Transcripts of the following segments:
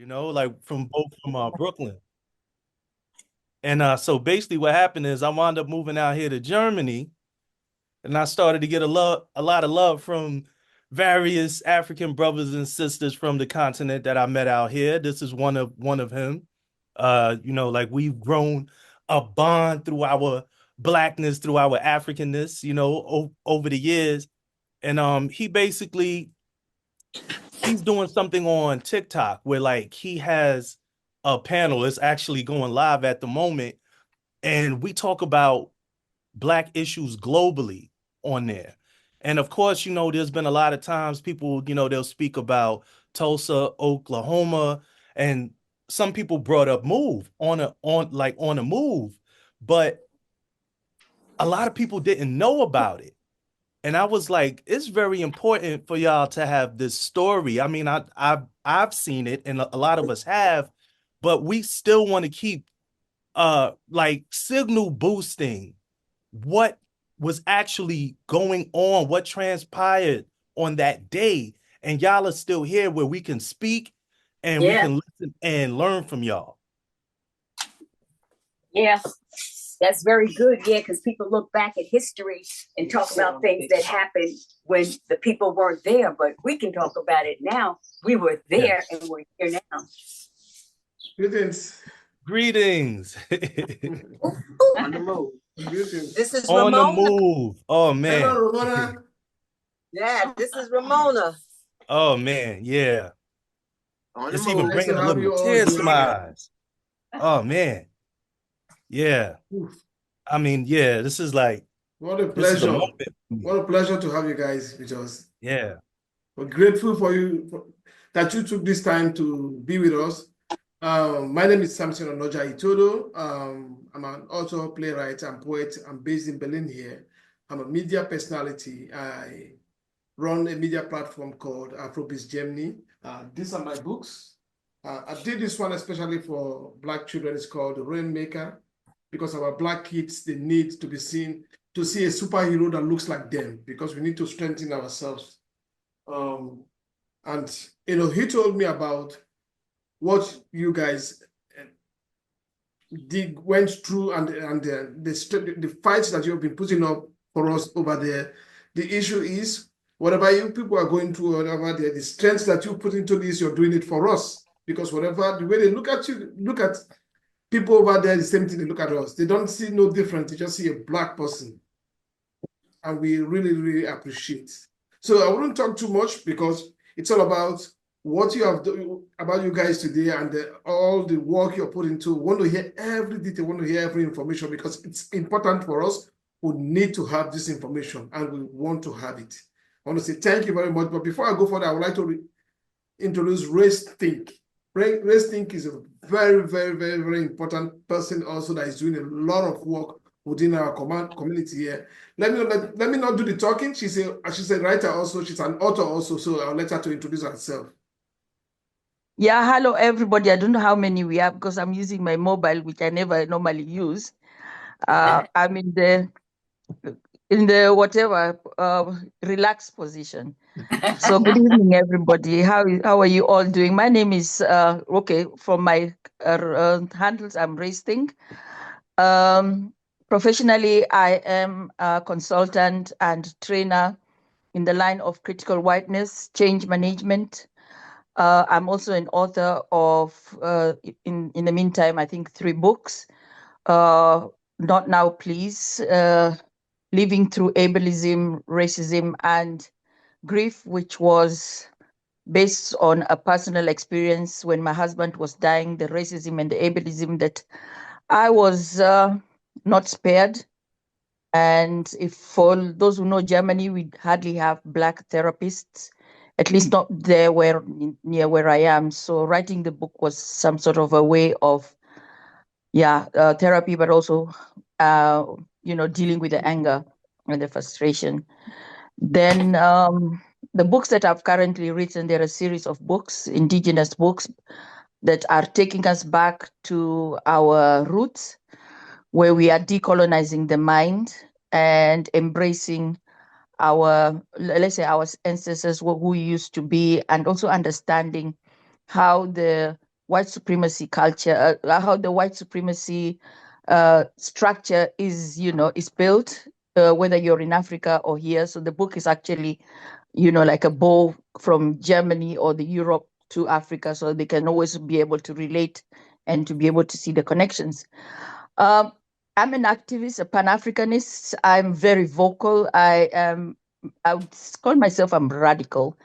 like from both from Brooklyn. And so basically what happened is I wound up moving out here to Germany and I started to get a lot of love from various African brothers and sisters from the continent that I met out here. This is one of him. Like we've grown a bond through our blackness, through our Africanness, over the years. And he basically he's doing something on TikTok where like he has a panel. It's actually going live at the moment, and we talk about black issues globally on there. And of course, there's been a lot of times people, they'll speak about Tulsa, Oklahoma, and some people brought up move on a move, but a lot of people didn't know about it. And I was like, it's very important for y'all to have this story. I mean, I've seen it, and a lot of us have, but we still want to keep like signal boosting what was actually going on, what transpired on that day. And y'all are still here where we can speak and we Yeah, can listen and learn from y'all. yeah, that's very good. Yeah, because people look back at history and talk about things that happened when the people weren't there, but we can talk about it now. We were there Yes. and we're here now. Greetings. Greetings. On the move. Greetings. This is On the Ramona. move. Oh man. Hello, Ramona. Yeah, this is Ramona. Oh man, yeah. On the It's even move. Nice bringing to a have little you all tears to here. my eyes. Oh man. Yeah. Oof. I mean, yeah, this is like What a this is a pleasure. moment for me. What a pleasure to have you guys with us. Yeah. We're grateful for that you took this time to be with us. My name is Samson Onoja Itodo. I'm an author, playwright, and poet. I'm based in Berlin here. I'm a media personality. I run a media platform called Afrobizgermany. These are my books. I did this one especially for Black children. It's called The Rainmaker, because our Black kids, they need to be seen, to see a superhero that looks like them, because we need to strengthen ourselves. And he told me about what you guys went through, and the fights that you've been putting up for us over there. The issue is, whatever you people are going through, whatever the strength that you put into this, you're doing it for us. Because whatever the way they look at you, look at people over there, the same thing they look at us. They don't see no different. They just see a Black person. And we really, really appreciate. So I wouldn't talk too much, because it's all about what you have done, about you guys today, and all the work you're putting into. We want to hear every detail, want to hear every information, because it's important for us who need to have this information, and we want to have it. I want to say thank you very much. But before I go further, I would like to introduce Race Think. Race Think is a very, very, very, very important person also that is doing a lot of work within our community here. Let me not do the talking. She's a writer also. She's an author also. So I'll let her to introduce herself. Yeah, hello everybody. I don't know how many we have because I'm using my mobile, which I never normally use. I'm in the whatever relaxed position. So good evening, everybody. How are you all doing? My name is okay. From my handles, I'm Racing. Professionally, I am a consultant and trainer in the line of critical whiteness, change management. I'm also an author of, in the meantime, I think 3 books. Not Now, Please, Living Through Ableism, Racism, and Grief, which was based on a personal experience when my husband was dying, the racism and the ableism that I was not spared. And if for those who know Germany, we hardly have Black therapists, at least not there near where I am. So writing the book was some sort of a way of, therapy, but also, dealing with the anger and the frustration. Then the books that I've currently written, there are a series of books, indigenous books, that are taking us back to our roots, where we are decolonizing the mind and embracing our, let's say, our ancestors, who we used to be, and also understanding how the white supremacy culture, how the white supremacy structure is, is built, whether you're in Africa or here. So the book is actually, like a bow from Germany or the Europe to Africa, so they can always be able to relate and to be able to see the connections. I'm an activist, a Pan-Africanist. I'm very vocal. I would call myself I'm radical,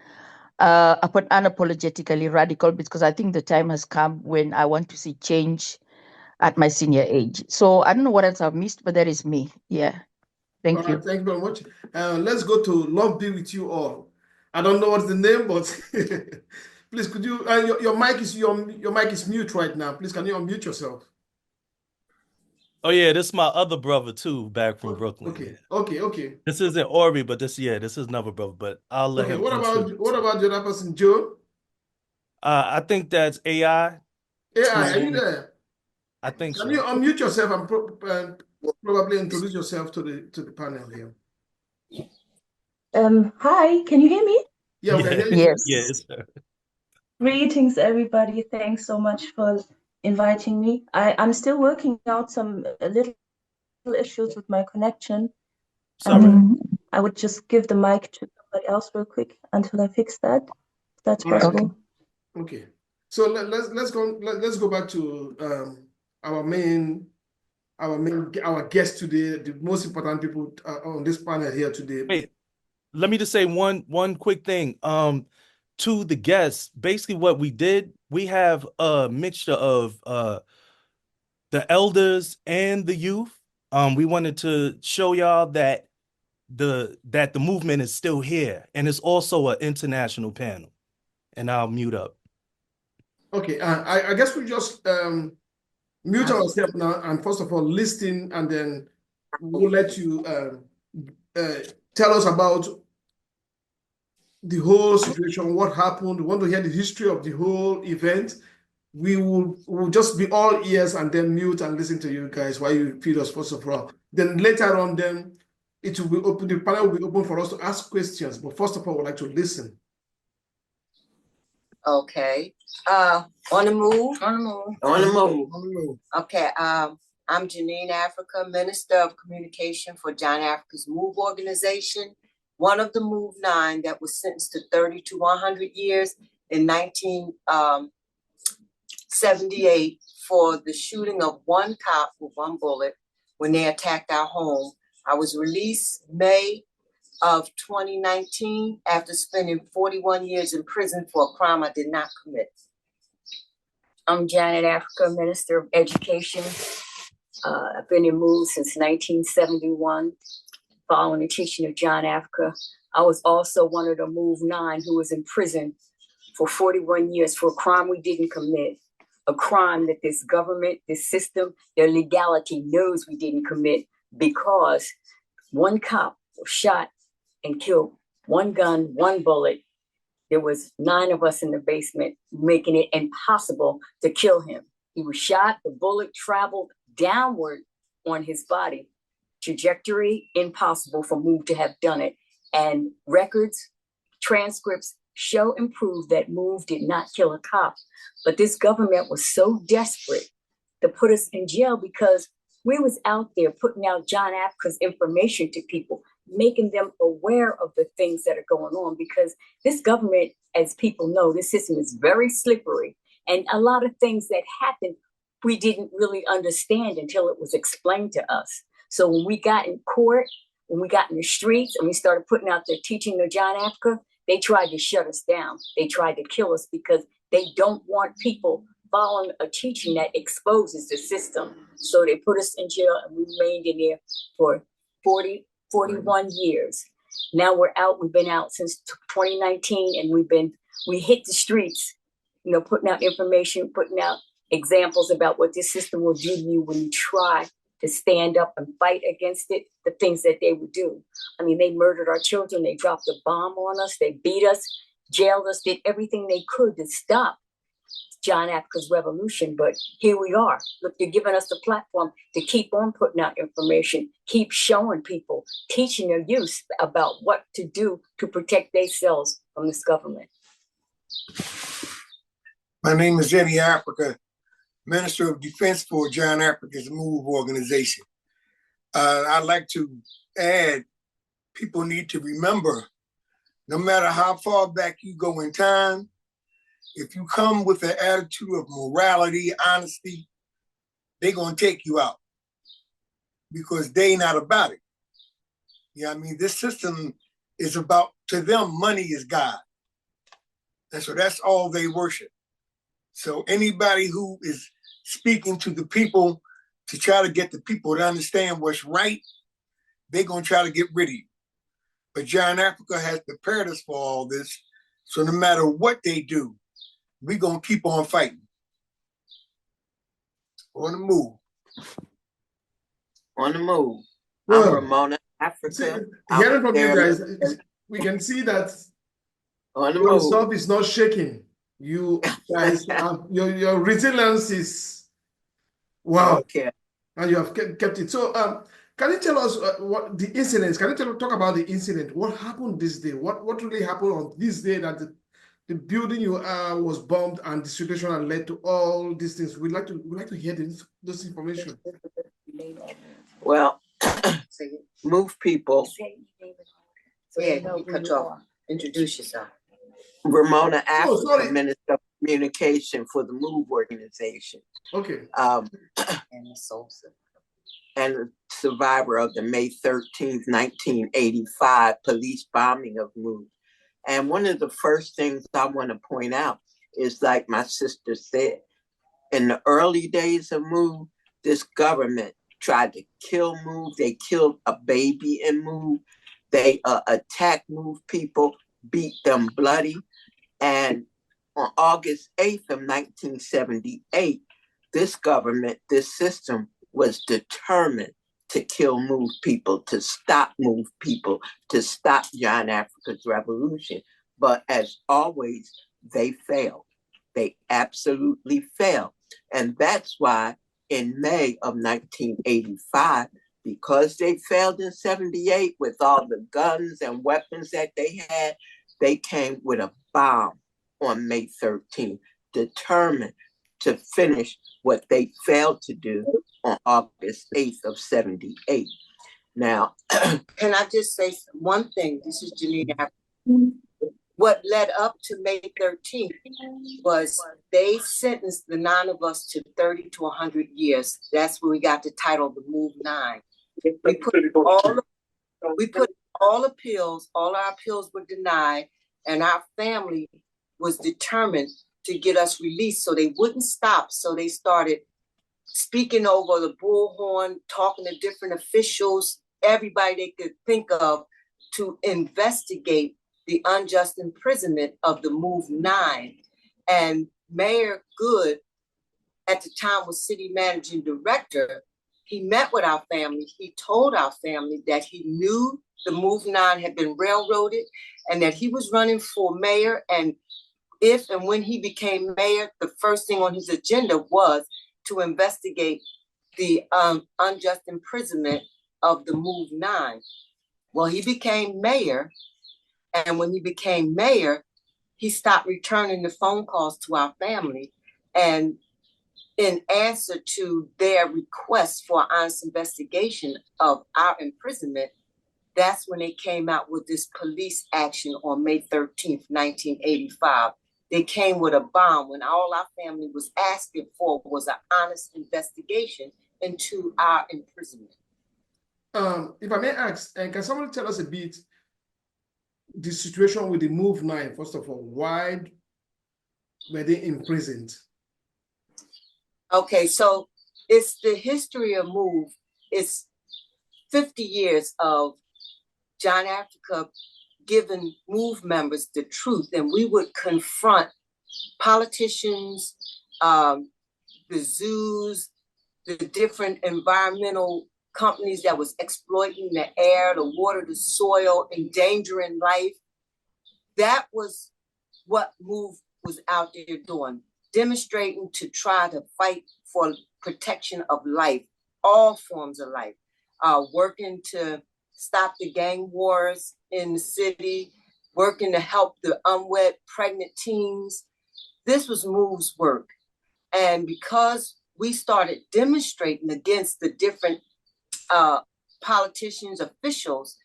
unapologetically radical, because I think the time has come when I want to see change at my senior age. So I don't know what else I've missed, but that is me. Yeah. Thank you. Thank you very much. Let's go to Love Be With You All. I don't know what's the name, but please could you your mic is mute right now. Please can you unmute yourself? Oh yeah, this is my other brother too, back from Brooklyn. Okay, Yeah. okay. This isn't Ori, but this is another brother. But I'll let him. What about the other person, Joe? I think that's AI. AI, are you there? I think Can so. you unmute yourself and probably introduce yourself to the panel here? Hi, can you hear me? Yeah, we can hear you. Yes. Yes. Greetings, everybody. Thanks so much for inviting me. I'm still working out some little issues with my connection. Sorry. I would just give the mic to somebody else real quick until I fix that, if that's possible. Okay. So let's go back to our guest today, the most important people on this panel here today. Wait, let me just say one quick thing. To the guests, basically what we did, we have a mixture of the elders and the youth. We wanted to show y'all that the movement is still here, and it's also an international panel. And I'll mute up. Okay, I guess we just mute ourselves now, and first of all listen, and then we'll let you tell us about the whole situation, what happened. We want to hear the history of the whole event. We'll just be all ears and then mute and listen to you guys while you feed us first of all. Then later on, then it will be open. The panel will be open for us to ask questions. But first of all, we'd like to listen. Okay. On the move. Okay. I'm Janine Africa, Minister of Communication for John Africa's Move organization, one of the Move 9 that was sentenced to 30 to 100 years in 1978 for the shooting of one cop with one bullet when they attacked our home. I was released May of 2019 after spending 41 years in prison for a crime I did not commit. I'm Janet Africa, Minister of Education. I've been in Move since 1971, following the teaching of John Africa. I was also one of the Move 9 who was in prison for 41 years for a crime we didn't commit, a crime that this government, this system, their legality knows we didn't commit, because one cop was shot and killed, one gun, one bullet. There was 9 of us in the basement, making it impossible to kill him. He was shot, the bullet traveled downward on his body. Trajectory impossible for Move to have done it. And records, transcripts show and prove that Move did not kill a cop. But this government was so desperate to put us in jail because we was out there putting out John Africa's information to people, making them aware of the things that are going on, because this government, as people know, this system is very slippery. And a lot of things that happen, we didn't really understand until it was explained to us. So when we got in court, when we got in the streets and we started putting out the teaching of John Africa, they tried to shut us down. They tried to kill us because they don't want people following a teaching that exposes the system. So they put us in jail and we remained in there for 41 years. Now we're out. We've been out since 2019, and we hit the streets, putting out information, putting out examples about what this system will do to you when you try to stand up and fight against it, the things that they would do. I mean, they murdered our children. They dropped a bomb on us. They beat us, jailed us, did everything they could to stop John Africa's revolution. But here we are. Look, they're giving us the platform to keep on putting out information, keep showing people, teaching their youth about what to do to protect themselves from this government. My name is Jenny Africa, Minister of Defense for John Africa's MOVE organization. I'd like to add, people need to remember, no matter how far back you go in time, if you come with an attitude of morality, honesty, they're going to take you out because they not about it. You know what I mean? This system is about, to them, money is God. And so that's all they worship. So anybody who is speaking to the people to try to get the people to understand what's right, they're going to try to get rid of you. But John Africa has prepared us for all this. So no matter what they do, we're going to keep on fighting. On the move. On the move. Well, I'm Ramona, see, Africa. hearing from you guys, there. we can see that On the your move. resolve is not shaking. You guys, your resilience is wow, Okay. and you have kept it. So, can you tell us what the incidents? Can you talk about the incident? What happened this day? What really happened on this day that the building you was bombed and the situation had led to all these things? We'd like to hear this information. Well, move people. Yeah, you cut you off. Introduce yourself. Ramona, Africa, sorry. Minister of Communication for the MOVE organization. Okay. And a survivor of the May 13th, 1985 police bombing of MOVE. And one of the first things I want to point out is, like my sister said, in the early days of MOVE, this government tried to kill MOVE. They killed a baby in MOVE. They attacked MOVE people, beat them bloody. And on August 8th of 1978, this government, this system was determined to kill MOVE people, to stop MOVE people, to stop John Africa's revolution. But as always, they failed. They absolutely failed. And that's why in May of 1985, because they failed in 78 with all the guns and weapons that they had, they came with a bomb on May 13th, determined to finish what they failed to do on August 8th of 78. Now, Can I just say one thing? This is Janine. What led up to May 13th was they sentenced the 9 of us to 30 to 100 years. That's when we got the title, the Move 9. We put all appeals, all our appeals were denied, and our family was determined to get us released so they wouldn't stop. So they started speaking over the bullhorn, talking to different officials, everybody they could think of to investigate the unjust imprisonment of the Move 9. And Mayor Good, at the time was city managing director, he met with our family. He told our family that he knew the Move 9 had been railroaded and that he was running for mayor. And if and when he became mayor, the first thing on his agenda was to investigate the unjust imprisonment of the Move 9. Well, he became mayor. And when he became mayor, he stopped returning the phone calls to our family. And in answer to their request for honest investigation of our imprisonment, that's when they came out with this police action on May 13th, 1985. They came with a bomb when all our family was asking for was an honest investigation into our imprisonment. If I may ask, can someone tell us a bit the situation with the Move 9, first of all? Why were they imprisoned? Okay, so it's the history of MOVE. It's 50 years of John Africa giving MOVE members the truth, and we would confront politicians, the zoos, the different environmental companies that was exploiting the air, the water, the soil, endangering life. That was what MOVE was out there doing, demonstrating to try to fight for protection of life, all forms of life, working to stop the gang wars in the city, working to help the unwed pregnant teens, this was MOVE's work. And because we started demonstrating against the different politicians, officials,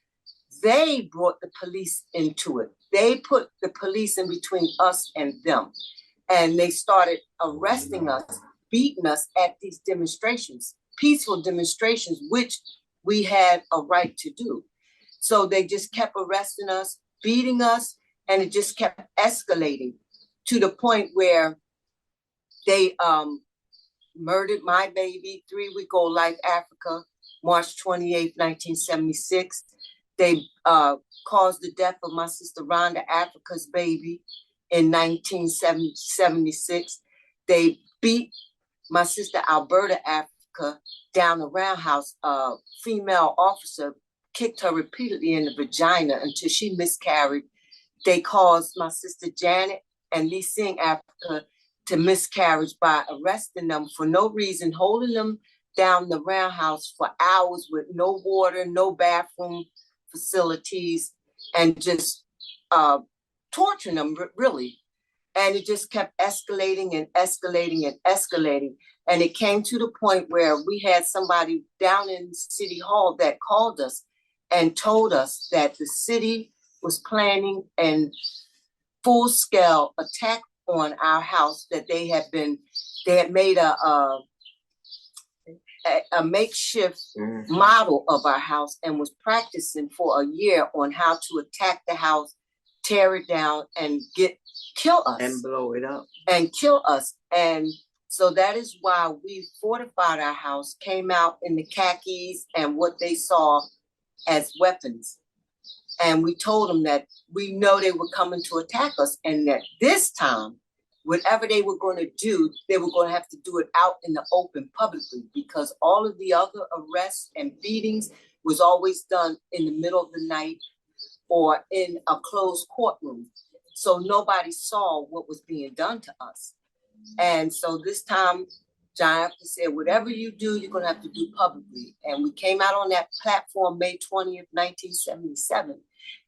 they brought the police into it. They put the police in between us and them. And they started arresting us, beating us at these demonstrations, peaceful demonstrations, which we had a right to do. So they just kept arresting us, beating us, and it just kept escalating to the point where they murdered my baby, 3-week-old Life Africa, March 28th, 1976. They caused the death of my sister Rhonda Africa's baby in 1976. They beat my sister Alberta Africa down the roundhouse. A female officer kicked her repeatedly in the vagina until she miscarried. They caused my sister Janet and Lee Sing Africa to miscarriage by arresting them for no reason, holding them down the roundhouse for hours with no water, no bathroom facilities, and just torturing them, really. And it just kept escalating and escalating and escalating. And it came to the point where we had somebody down in City Hall that called us and told us that the city was planning a full-scale attack on our house, that they had made a makeshift model of our house and was practicing for a year on how to attack the house, tear it down, and kill us. And blow it up. And kill us. And so that is why we fortified our house, came out in the khakis and what they saw as weapons. And we told them that we know they were coming to attack us, and that this time, whatever they were going to do, they were going to have to do it out in the open publicly, because all of the other arrests and beatings was always done in the middle of the night or in a closed courtroom. So nobody saw what was being done to us. And so this time, John Africa said, whatever you do, you're going to have to do publicly. And we came out on that platform May 20th, 1977,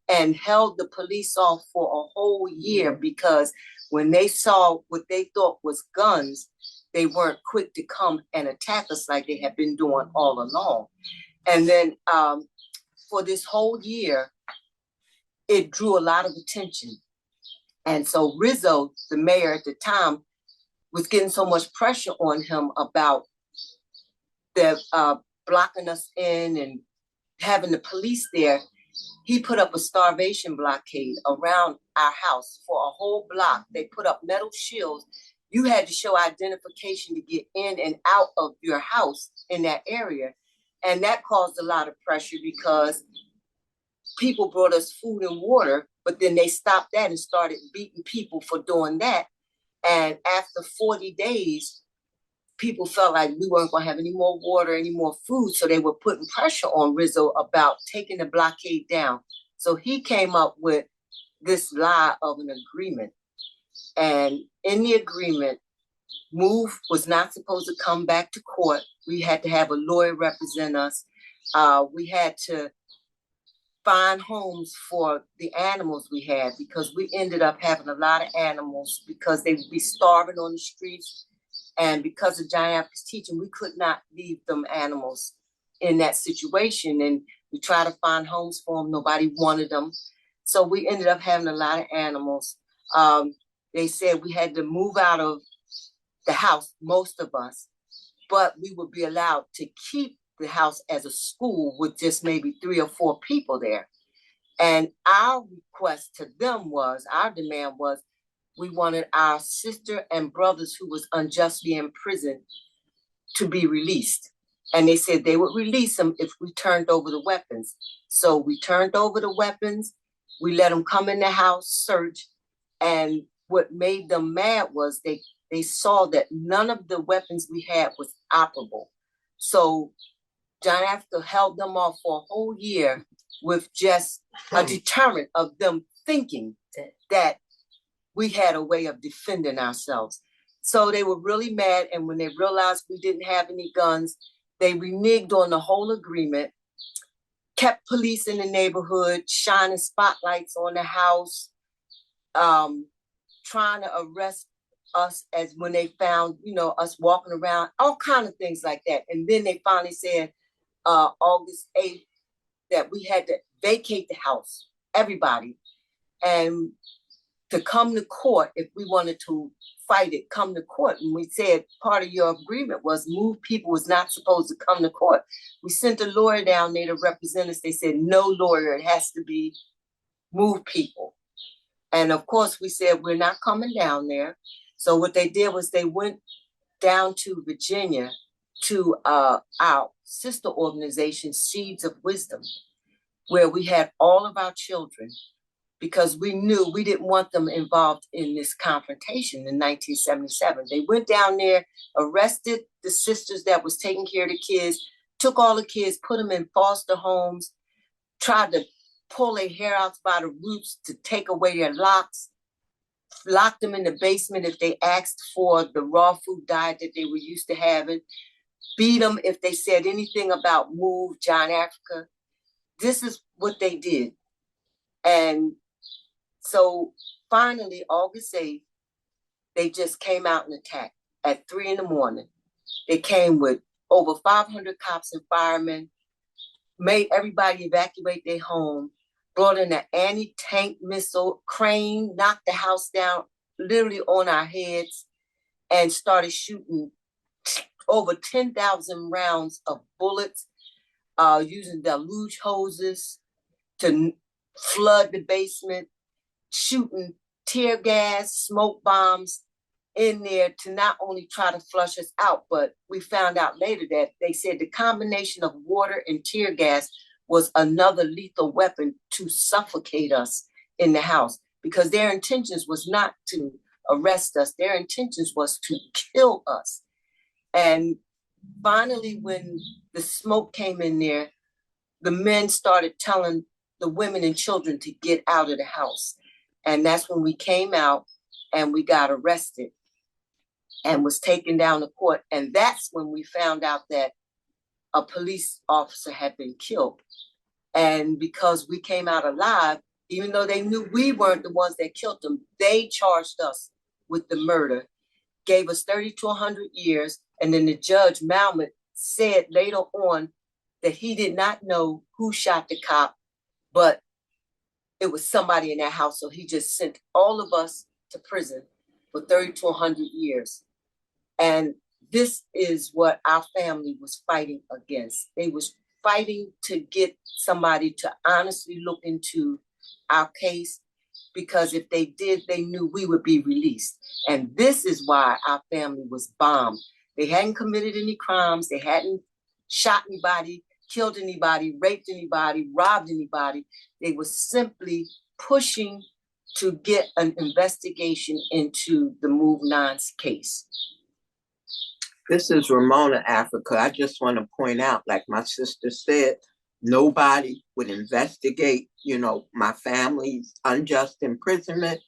and held the police off for a whole year, because when they saw what they thought was guns, they weren't quick to come and attack us like they had been doing all along. And then for this whole year, it drew a lot of attention. And so Rizzo, the mayor at the time, was getting so much pressure on him about the blocking us in and having the police there. He put up a starvation blockade around our house for a whole block. They put up metal shields. You had to show identification to get in and out of your house in that area. And that caused a lot of pressure, because people brought us food and water, but then they stopped that and started beating people for doing that. And after 40 days, people felt like we weren't going to have any more water, any more food. So they were putting pressure on Rizzo about taking the blockade down. So he came up with this lie of an agreement. And in the agreement, MOVE was not supposed to come back to court. We had to have a lawyer represent us. We had to find homes for the animals we had, because we ended up having a lot of animals because they would be starving on the streets. And because of John Africa's teaching, we could not leave them animals in that situation. And we tried to find homes for them. Nobody wanted them. So we ended up having a lot of animals. They said we had to move out of the house, most of us, but we would be allowed to keep the house as a school with just maybe 3 or 4 people there. And our request to them was, our demand was, we wanted our sister and brothers who was unjustly imprisoned to be released. And they said they would release them if we turned over the weapons. So we turned over the weapons, we let them come in the house, search, and what made them mad was they saw that none of the weapons we had was operable. So John Africa held them off for a whole year with just a deterrent of them thinking that we had a way of defending ourselves. So they were really mad. And when they realized we didn't have any guns, they reneged on the whole agreement, kept police in the neighborhood, shining spotlights on the house, trying to arrest us as when they found, us walking around, all kind of things like that. And then they finally said, August 8th, that we had to vacate the house, everybody, and to come to court if we wanted to fight it, come to court. And we said part of your agreement was move people was not supposed to come to court. We sent a lawyer down there to represent us. They said, no lawyer, it has to be move people. And of course we said, we're not coming down there. So what they did was they went down to Virginia to our sister organization, Seeds of Wisdom, where we had all of our children, because we knew we didn't want them involved in this confrontation in 1977. They went down there, arrested the sisters that was taking care of the kids, took all the kids, put them in foster homes, tried to pull their hair out by the roots to take away their locks, locked them in the basement if they asked for the raw food diet that they were used to having, beat them if they said anything about move, John Africa. This is what they did. And so finally, August 8th, they just came out and attacked at 3 a.m. They came with over 500 cops and firemen, made everybody evacuate their home, brought in an anti-tank missile, crane, knocked the house down literally on our heads, and started shooting over 10,000 rounds of bullets, using deluge hoses to flood the basement, shooting tear gas, smoke bombs in there to not only try to flush us out, but we found out later that they said the combination of water and tear gas was another lethal weapon to suffocate us in the house, because their intentions was not to arrest us. Their intentions was to kill us. And finally, when the smoke came in there, the men started telling the women and children to get out of the house. And that's when we came out and we got arrested and was taken down to court. And that's when we found out that a police officer had been killed. And because we came out alive, even though they knew we weren't the ones that killed them, they charged us with the murder, gave us 30 to 100 years. And then the judge, Malmet, said later on that he did not know who shot the cop, but it was somebody in that house. So he just sent all of us to prison for 30 to 100 years. And this is what our family was fighting against. They was fighting to get somebody to honestly look into our case, because if they did, they knew we would be released. And this is why our family was bombed. They hadn't committed any crimes. They hadn't shot anybody, killed anybody, raped anybody, robbed anybody. They were simply pushing to get an investigation into the Move Nines case. This is Ramona, Africa. I just want to point out, like my sister said, nobody would investigate, my family's unjust imprisonment.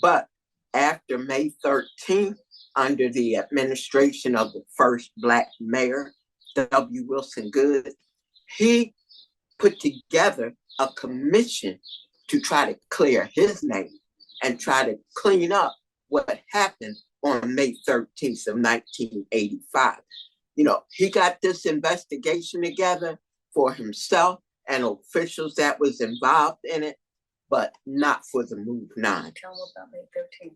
But after May 13th, under the administration of the first Black mayor, W. Wilson Good, he put together a commission to try to clear his name and try to clean up what happened on May 13th of 1985. He got this investigation together for himself and officials that was involved in it, but not for the Move Nine. Tell them about May 13th.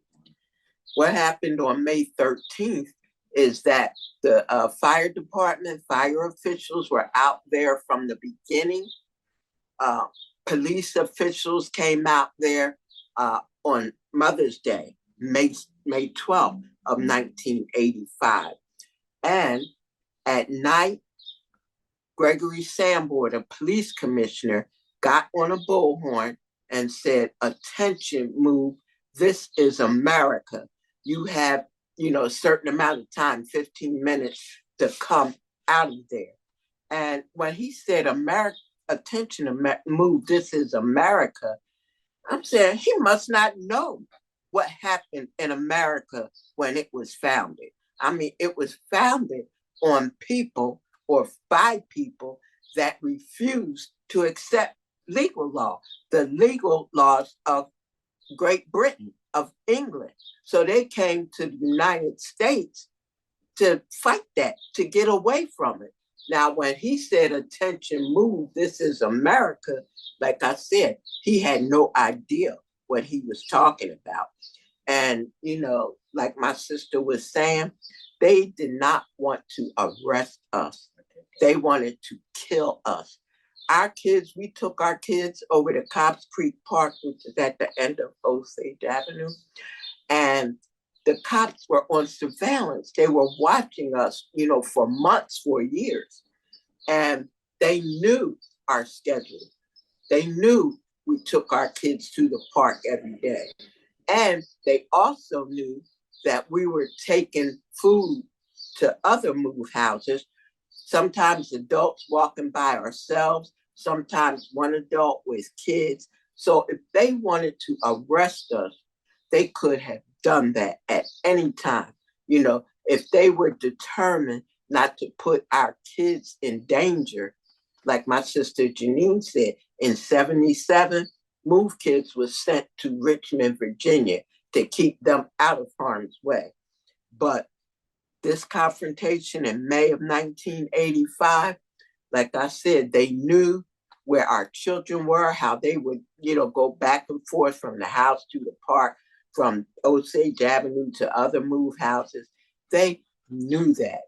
What happened on May 13th is that the fire department, fire officials were out there from the beginning. Police officials came out there on Mother's Day, May 12th of 1985. And at night, Gregory Sanborn, the police commissioner, got on a bullhorn and said, "Attention, Move, this is America. You have, a certain amount of time, 15 minutes to come out of there." And when he said, "America, attention, Move, this is America," I'm saying he must not know what happened in America when it was founded. I mean, it was founded on people or by people that refused to accept legal law, the legal laws of Great Britain. of England. So they came to the United States to fight that, to get away from it. Now, when he said, attention, move, this is America, like I said, he had no idea what he was talking about. And, you know, like my sister was saying, they did not want to arrest us. They wanted to kill us. Our kids, we took our kids over to Cobbs Creek Park, which is at the end of Osage Avenue. And the cops were on surveillance. They were watching us, you know, for months, for years. And they knew our schedule. They knew we took our kids to the park every day. And they also knew that we were taking food to other move houses, sometimes adults walking by ourselves, sometimes one adult with kids. So if they wanted to arrest us, they could have done that at any time. You know, if they were determined not to put our kids in danger, like my sister Janine said, in 77, Move Kids was sent to Richmond, Virginia to keep them out of harm's way. But this confrontation in May of 1985, like I said, they knew where our children were, how they would, you know, go back and forth from the house to the park, from Osage Avenue to other move houses. They knew that.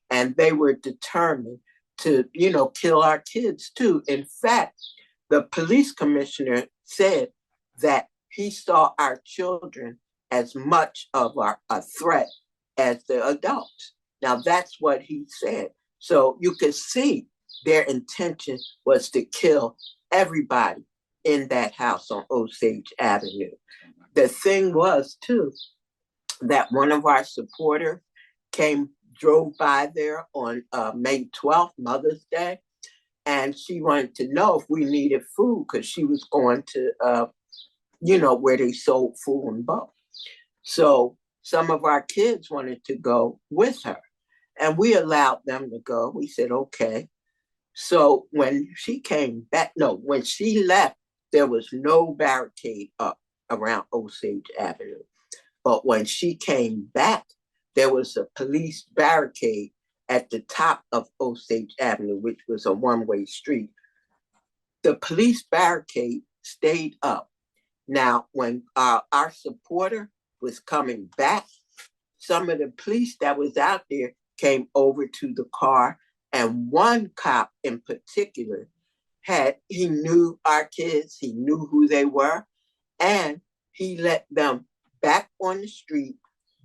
And they were determined to, you know, kill our kids too. In fact, the police commissioner said that he saw our children as much of a threat as the adults. Now that's what he said. So you could see their intention was to kill everybody in that house on Osage Avenue. The thing was too, that one of our supporters drove by there on May 12th, Mother's Day, and she wanted to know if we needed food because she was going to, you know, where they sold food in bulk. So some of our kids wanted to go with her, and we allowed them to go. We said, okay. So when she came back, when she left, there was no barricade up around Osage Avenue. But when she came back, there was a police barricade at the top of Osage Avenue, which was a one-way street. The police barricade stayed up. Now, when our supporter was coming back, some of the police that was out there came over to the car, and one cop in particular he knew our kids, he knew who they were, and he let them back on the street,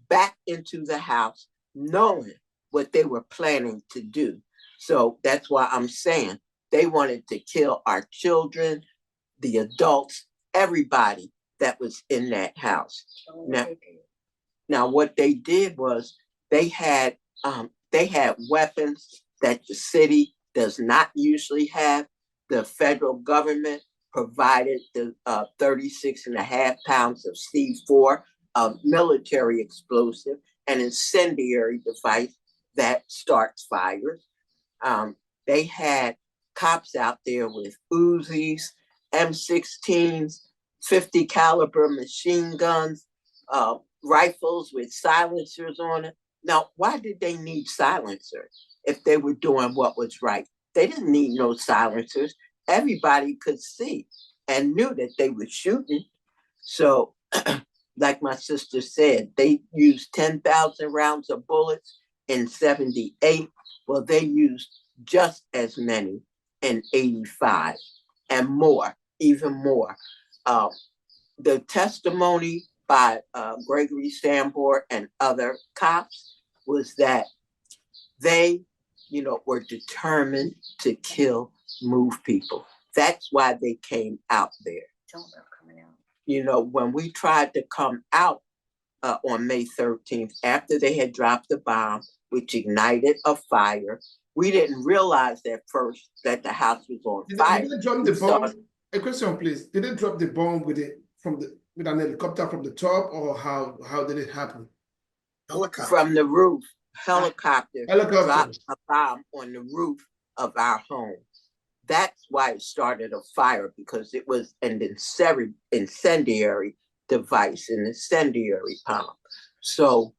back into the house, knowing what they were planning to do. So that's why I'm saying they wanted to kill our children, the adults, everybody that was in that house. Now what they did was they had weapons that the city does not usually have. The federal government provided the 36.5 pounds of C4, a military explosive, an incendiary device that starts fires. They had cops out there with Uzis, M16s, 50 caliber machine guns, rifles with silencers on it. Now, why did they need silencers if they were doing what was right? They didn't need no silencers. Everybody could see and knew that they were shooting. So, like my sister said, they used 10,000 rounds of bullets in 78. Well, they used just as many in 85 and more, even more. The testimony by Gregory Sambor and other cops was that they, were determined to kill Move people. That's why they came out there. When we tried to come out on May 13th, after they had dropped the bomb, which ignited a fire, we didn't realize at first that the house was on fire. Did they drop the bomb? A question, please. Did they drop the bomb with an helicopter from the top, or how did it happen? Helicopter. From the roof. Helicopter dropped a bomb on the roof of our home. That's why it started a fire, because it was an incendiary device, an incendiary bomb. So,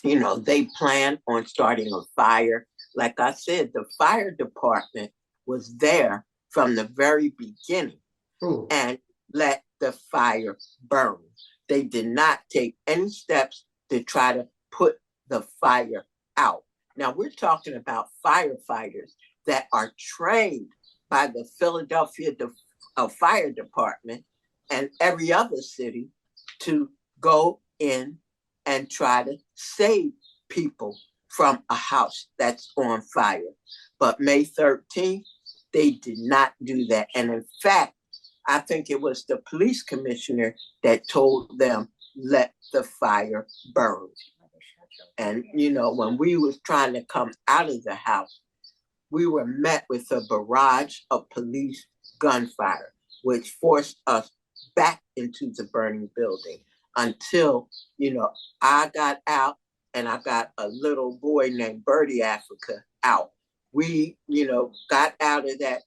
you know, they planned on starting a fire. Like I said, the fire department was there from the very beginning and let the fire burn. They did not take any steps to try to put the fire out. Now we're talking about firefighters that are trained by the Philadelphia Fire Department and every other city to go in and try to save people from a house that's on fire. But May 13th, they did not do that. And in fact, I think it was the police commissioner that told them, let the fire burn. And, you know, when we was trying to come out of the house, we were met with a barrage of police gunfire, which forced us back into the burning building until, you know, I got out and I got a little boy named Birdie Africa out. We, you know, got out of that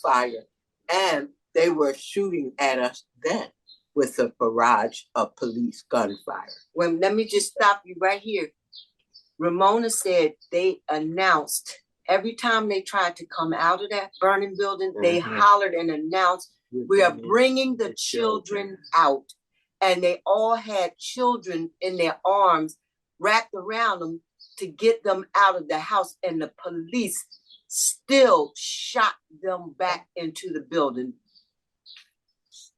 fire, and they were shooting at us then with a barrage of police gunfire. Well, let me just stop you right here. Ramona said they announced every time they tried to come out of that burning building, they hollered and announced, we are bringing the children out. And they all had children in their arms wrapped around them to get them out of the house. And the police still shot them back into the building.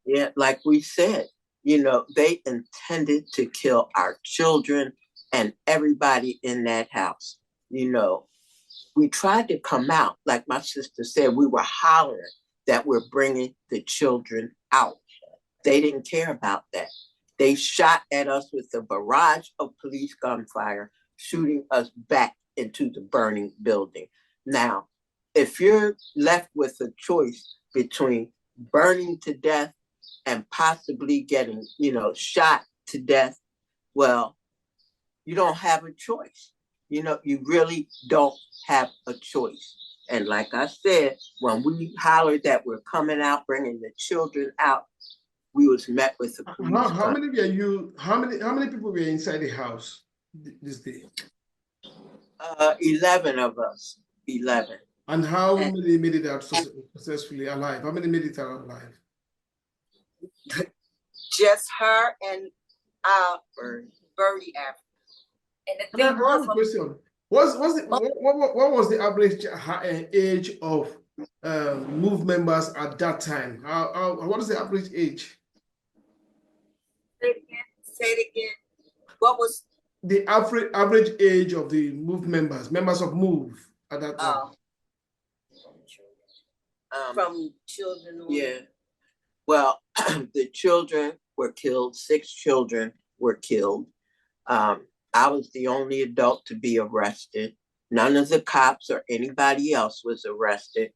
Yeah, like we said, you know, they intended to kill our children and everybody in that house. You know, we tried to come out, like my sister said, we were hollering that we're bringing the children out. They didn't care about that. They shot at us with a barrage of police gunfire, shooting us back into the burning building. Now, if you're left with a choice between burning to death and possibly getting, you know, shot to death, well, you don't have a choice. You know, you really don't have a choice. And like I said, when we hollered that we're coming out, bringing the children out, we was met with the police. How many were you? How many people were inside the house this day? 11 of us. 11. And how many made it out successfully alive? How many made it out alive? Just her and Birdie Africa. And the I thing have a question. What was the average age of MOVE members at that time? What is the average age? Say it again. What was the average age of the MOVE members of MOVE at that time? From children? Yeah. Well, the children were killed. 6 children were killed. I was the only adult to be arrested. None of the cops or anybody else was arrested.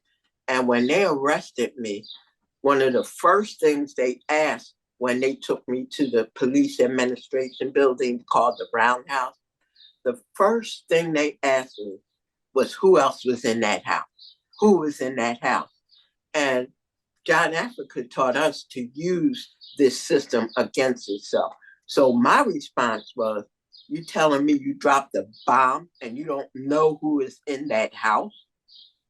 And when they arrested me, one of the first things they asked when they took me to the police administration building called the Brown House, the first thing they asked me was who else was in that house? Who was in that house? And John Africa taught us to use this system against itself. So my response was, you telling me you dropped a bomb and you don't know who is in that house?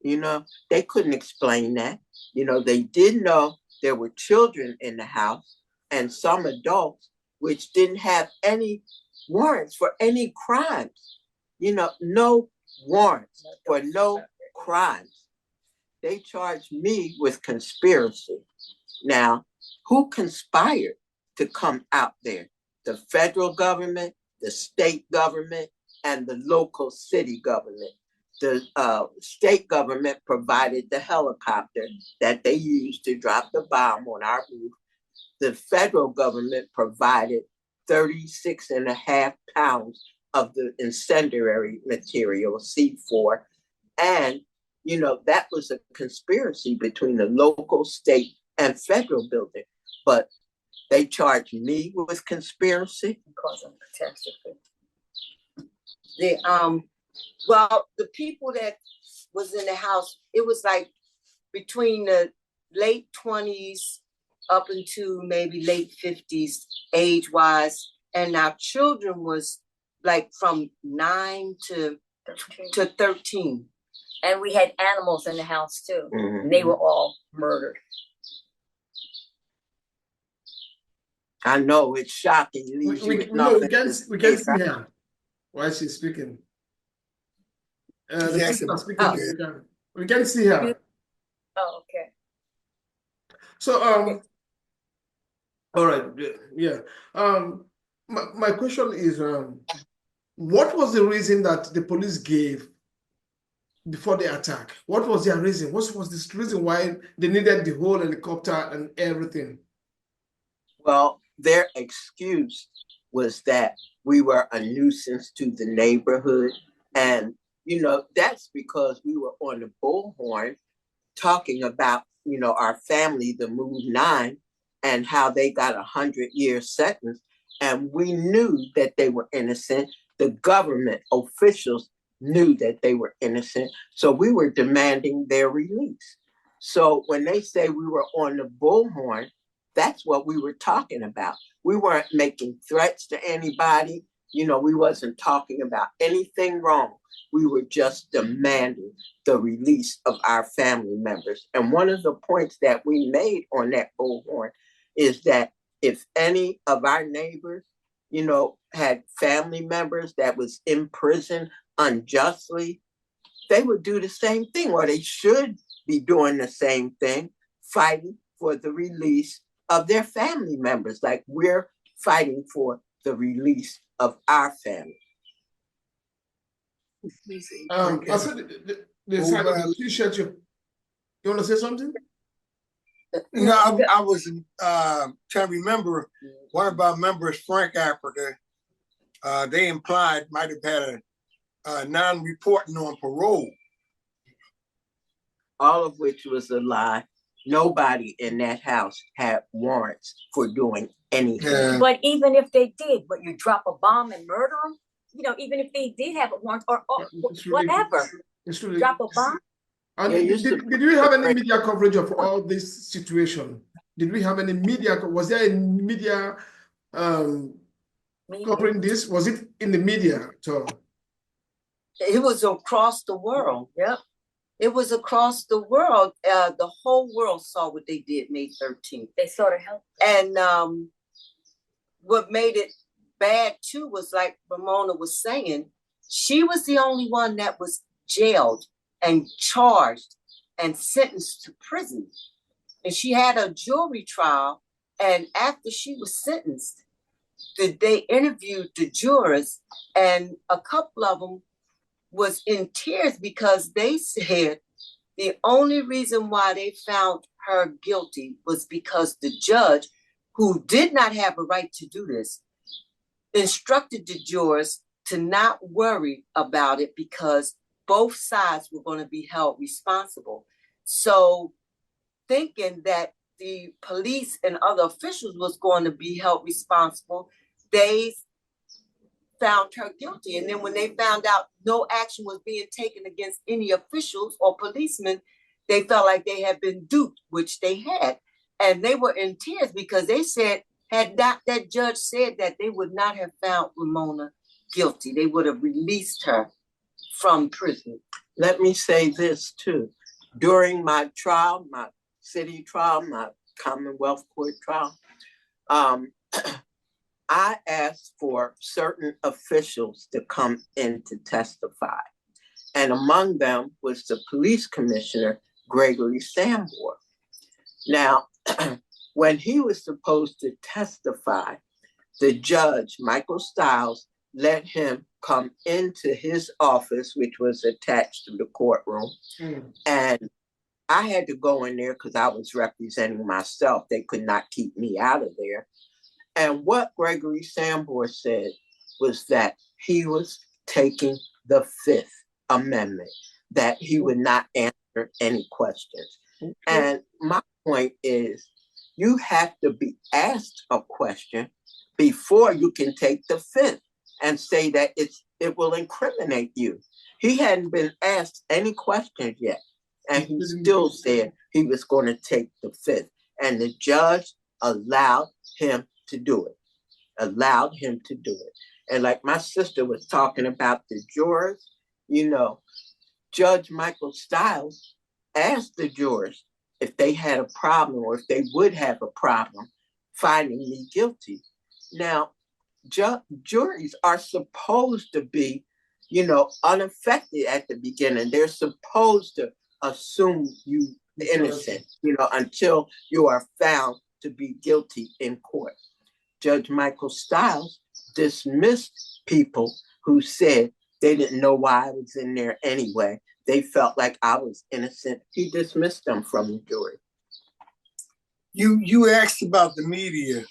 You know, they couldn't explain that. You know, they did know there were children in the house and some adults which didn't have any warrants for any crimes. You know, no warrants for no crimes. They charged me with conspiracy. Now, who conspired to come out there? The federal government, the state government, and the local city government. The state government provided the helicopter that they used to drop the bomb on our roof. The federal government provided 36.5 pounds of the incendiary material, C4. And, you know, that was a conspiracy between the local, state, and federal building. But they charged me with conspiracy. Because of catastrophe. Well, the people that was in the house, it was like between the late 20s up into maybe late 50s age-wise, and our children was like from 9 to 13. And we had animals in the house too. Mhm. And they were all murdered. I know it's shocking. It leaves you with nothing. We can't see her while she's speaking. The person is speaking. We can't see her. Oh, okay. So all right, yeah. My question is what was the reason that the police gave before the attack? What was their reason? What was this reason why they needed the whole helicopter and everything? Well, their excuse was that we were a nuisance to the neighborhood. And, you know, that's because we were on the bullhorn talking about, you know, our family, the Move 9, and how they got 100-year sentence. And we knew that they were innocent. The government officials knew that they were innocent. So we were demanding their release. So when they say we were on the bullhorn, that's what we were talking about. We weren't making threats to anybody. You know, we wasn't talking about anything wrong. We were just demanding the release of our family members. And one of the points that we made on that bullhorn is that if any of our neighbors, you know, had family members that was in prison unjustly, they would do the same thing, or they should be doing the same thing, fighting for the release of their family members, like we're fighting for the release of our family. I said the side of the t-shirt. You want to say something? No, I was trying to remember one of our members, Frank Africa. They implied might have had a non-reporting on parole. All of which was a lie. Nobody in that house had warrants for doing anything. Yeah. But even if they did, but you drop a bomb and murder them, you know, even if they did have a warrant or whatever, drop a bomb. And did we have any media coverage of all this situation? Did we have any media? Was there any media covering this? Was it in the media at all? It was across the world. Yep. It was across the world. The whole world saw what they did May 13th. They sort of helped. And what made it bad too was, like Ramona was saying, she was the only one that was jailed and charged and sentenced to prison. And she had a jury trial. And after she was sentenced, they interviewed the jurors, and a couple of them was in tears because they said the only reason why they found her guilty was because the judge, who did not have a right to do this, instructed the jurors to not worry about it because both sides were going to be held responsible. So thinking that the police and other officials was going to be held responsible, they found her guilty. And then when they found out no action was being taken against any officials or policemen, they felt like they had been duped, which they had. And they were in tears because they said, had not that judge said that, they would not have found Ramona guilty. They would have released her from prison. Let me say this too. During my trial, my city trial, my Commonwealth Court trial, I asked for certain officials to come in to testify. And among them was the police commissioner, Gregory Sambor. Now, when he was supposed to testify, the judge, Michael Stiles, let him come into his office, which was attached to the courtroom. And I had to go in there because I was representing myself. They could not keep me out of there. And what Gregory Sambor said was that he was taking the Fifth Amendment, that he would not answer any questions. And my point is, you have to be asked a question before you can take the Fifth and say that it will incriminate you. He hadn't been asked any questions yet, and he still said he was going to take the Fifth. And the judge allowed him to do it. And like my sister was talking about the jurors, you know, Judge Michael Stiles asked the jurors if they had a problem or if they would have a problem finding me guilty. Now, juries are supposed to be, you know, unaffected at the beginning. They're supposed to assume you innocent, you know, until you are found to be guilty in court. Judge Michael Stiles dismissed people who said they didn't know why I was in there anyway. They felt like I was innocent. He dismissed them from the jury. You asked about the media.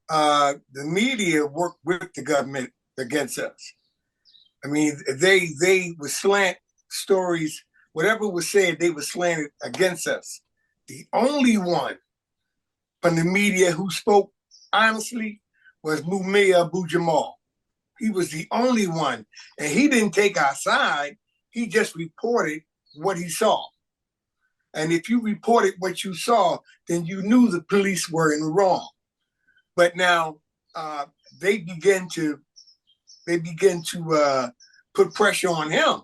The media worked with the government against us. I mean, they would slant stories. Whatever was said, they would slant it against us. The only one from the media who spoke honestly was Mumia Abu-Jamal. He was the only one, and he didn't take our side. He just reported what he saw. And if you reported what you saw, then you knew the police were in the wrong. But now they begin to put pressure on him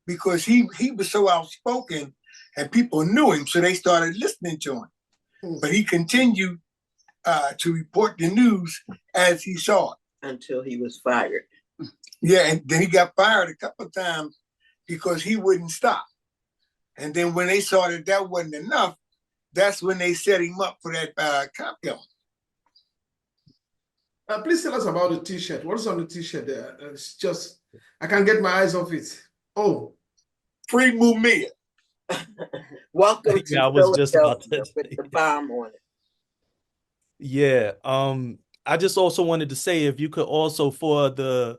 because he was so outspoken and people knew him, so they started listening to him. But he continued to report the news as he saw it. Until he was fired. Yeah, and then he got fired a couple of times because he wouldn't stop. And then when they saw that that wasn't enough, that's when they set him up for that cop killing. Please tell us about the T-shirt. What is on the T-shirt there? It's just, I can't get my eyes off it. Oh. Free Mumia. Welcome to I was just about Philadelphia to with the bomb on it. Yeah. I just also wanted to say, if you could also, for the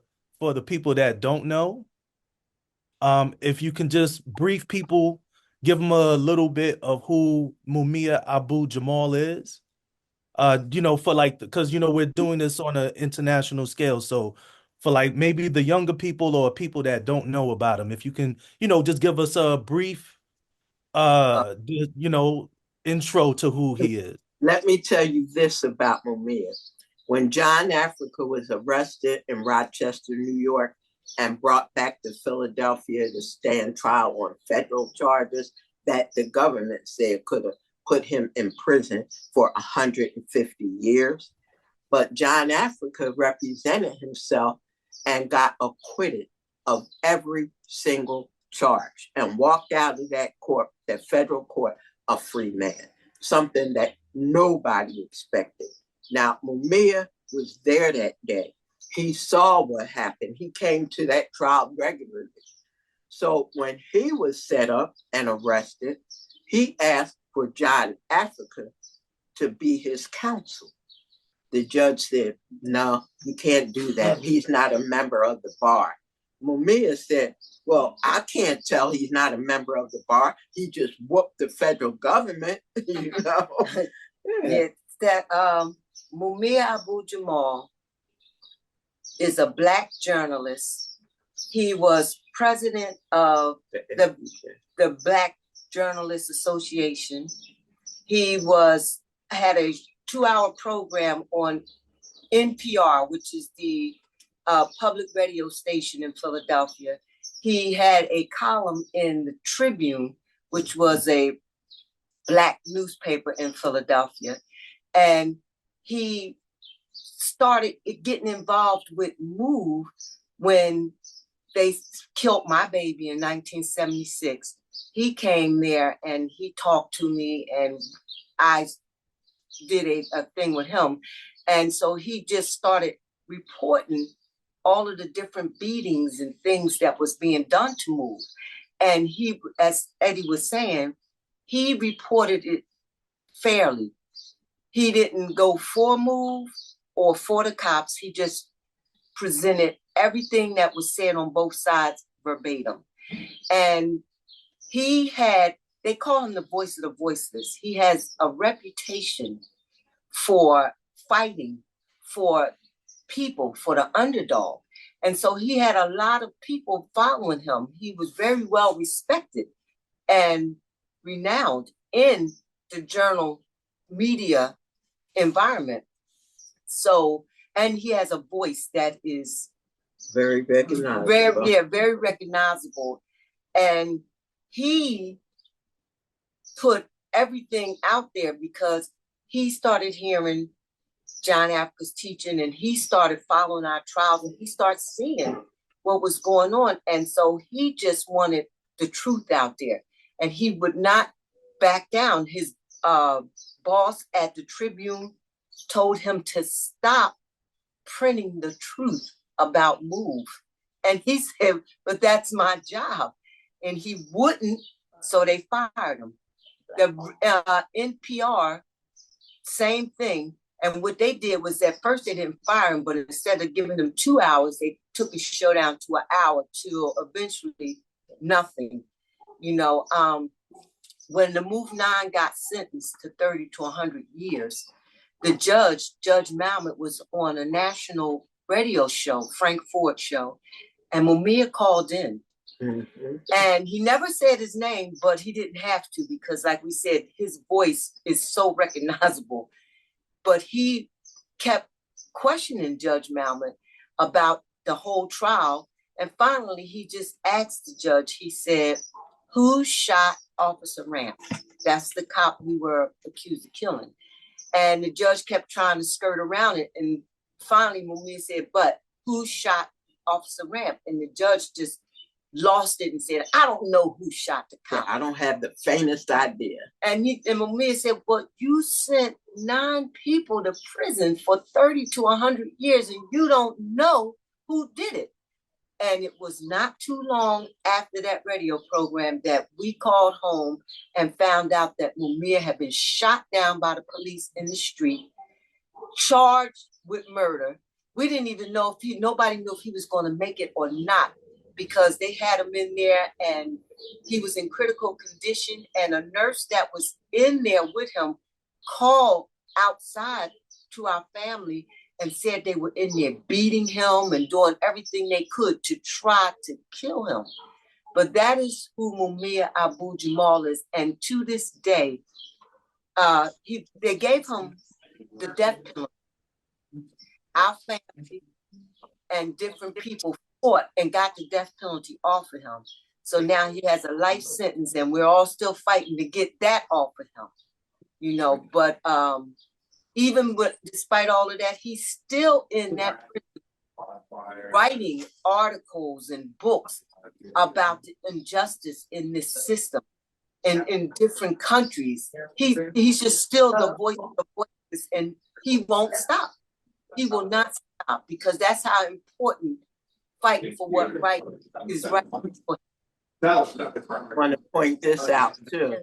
people that don't know, if you can just brief people, give them a little bit of who Mumia Abu-Jamal is. You know, for like, because, you know, we're doing this on an international scale. So for like maybe the younger people or people that don't know about him, if you can, you know, just give us a brief, you know, intro to who he is. Let me tell you this about Mumia. When John Africa was arrested in Rochester, New York, and brought back to Philadelphia to stand trial on federal charges that the government said could have put him in prison for 150 years. But John Africa represented himself and got acquitted of every single charge and walked out of that court, that federal court, a free man, something that nobody expected. Now, Mumia was there that day. He saw what happened. He came to that trial regularly. So when he was set up and arrested, he asked for John Africa to be his counsel. The judge said, no, you can't do that. He's not a member of the bar. Mumia said, well, I can't tell he's not a member of the bar. He just whooped the federal government, you know. It's that Mumia Abu-Jamal is a Black journalist. He was president of the Black Journalists Association. He had a 2-hour program on NPR, which is the public radio station in Philadelphia. He had a column in the Tribune, which was a Black newspaper in Philadelphia. And he started getting involved with MOVE when they killed my baby in 1976. He came there and he talked to me, and I did a thing with him. And so he just started reporting all of the different beatings and things that was being done to MOVE. And he, as Eddie was saying, he reported it fairly. He didn't go for MOVE or for the cops. He just presented everything that was said on both sides verbatim. And he had, they call him the voice of the voiceless. He has a reputation for fighting for people, for the underdog. And so he had a lot of people following him. He was very well respected and renowned in the journal media environment. So, and he has a voice that is Very recognizable. very recognizable. And he put everything out there because he started hearing John Africa's teaching, and he started following our trials, and he started seeing what was going on. And so he just wanted the truth out there, and he would not back down. His boss at the Tribune told him to stop printing the truth about MOVE. And he said, but that's my job. And he wouldn't, so they fired him. The NPR, same thing. And what they did was at first they didn't fire him, but instead of giving him 2 hours, they took his show down to an hour till eventually nothing. You know, when the Move 9 got sentenced to 30 to 100 years, the judge, Judge Malmet, was on a national radio show, Frank Ford show, and Mumia called in. Mm-hmm. And he never said his name, but he didn't have to because, like we said, his voice is so recognizable. But he kept questioning Judge Malmet about the whole trial. And finally, he just asked the judge, he said, who shot Officer Ramp? That's the cop we were accused of killing. And the judge kept trying to skirt around it. And finally, Mumia said, but who shot Officer Ramp? And the judge just lost it and said, I don't know who shot the cop. I don't have the faintest idea. And Mumia said, well, you sent 9 people to prison for 30 to 100 years and you don't know who did it. And it was not too long after that radio program that we called home and found out that Mumia had been shot down by the police in the street, charged with murder. We didn't even know if nobody knew if he was going to make it or not, because they had him in there and he was in critical condition. And a nurse that was in there with him called outside to our family and said they were in there beating him and doing everything they could to try to kill him. But that is who Mumia Abu Jamal is. And to this day, they gave him the death penalty. Our family and different people fought and got the death penalty off of him. So now he has a life sentence and we're all still fighting to get that off of him, you know. But despite all of that, he's still in that prison, writing articles and books about the injustice in this system and in different countries. He's just still the voice of the voices, and he won't stop. He will not stop, because that's how important fighting for what right is right. I want to point this out too.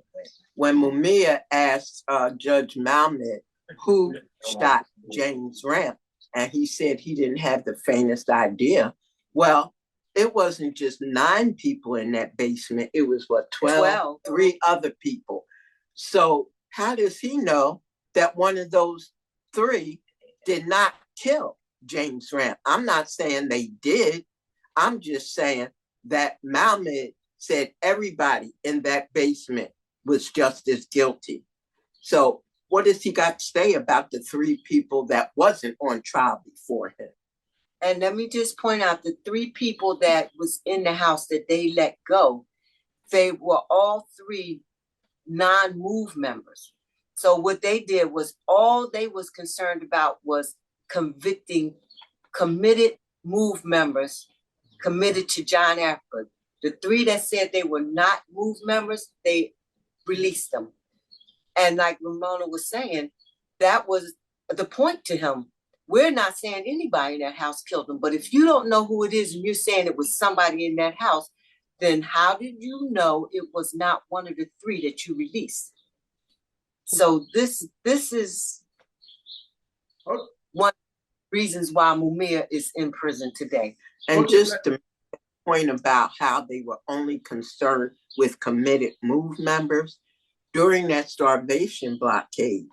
When Mumia asked Judge Malmet who shot James Ramp, and he said he didn't have the faintest idea. Well, it wasn't just 9 people in that basement. It was 12, 3 other people. So how does he know that one of those 3 did not kill James Ramp? I'm not saying they did. I'm just saying that Malmet said everybody in that basement was just as guilty. So what does he got to say about the 3 people that wasn't on trial before him? And let me just point out the 3 people that was in the house that they let go. They were all 3 non-MOVE members. So what they did was, all they was concerned about was convicting committed MOVE members committed to John Africa. The 3 that said they were not MOVE members, they released them. And like Ramona was saying, that was the point to him. We're not saying anybody in that house killed him, but if you don't know who it is and you're saying it was somebody in that house, then how did you know it was not one of the 3 that you released? So this is one of the reasons why Mumia is in prison today. And just to point about how they were only concerned with committed MOVE members, during that starvation blockade,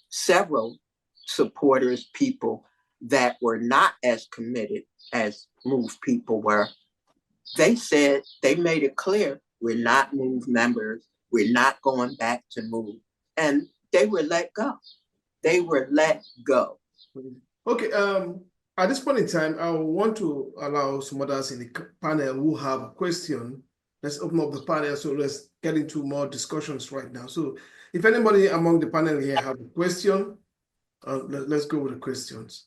several supporters, people that were not as committed as MOVE people were, they made it clear, we're not MOVE members, we're not going back to MOVE. and they were let go. They were let go. Okay, at this point in time, I want to allow some others in the panel who have a question. Let's open up the panel, so let's get into more discussions right now. So if anybody among the panel here have a question, let's go with the questions.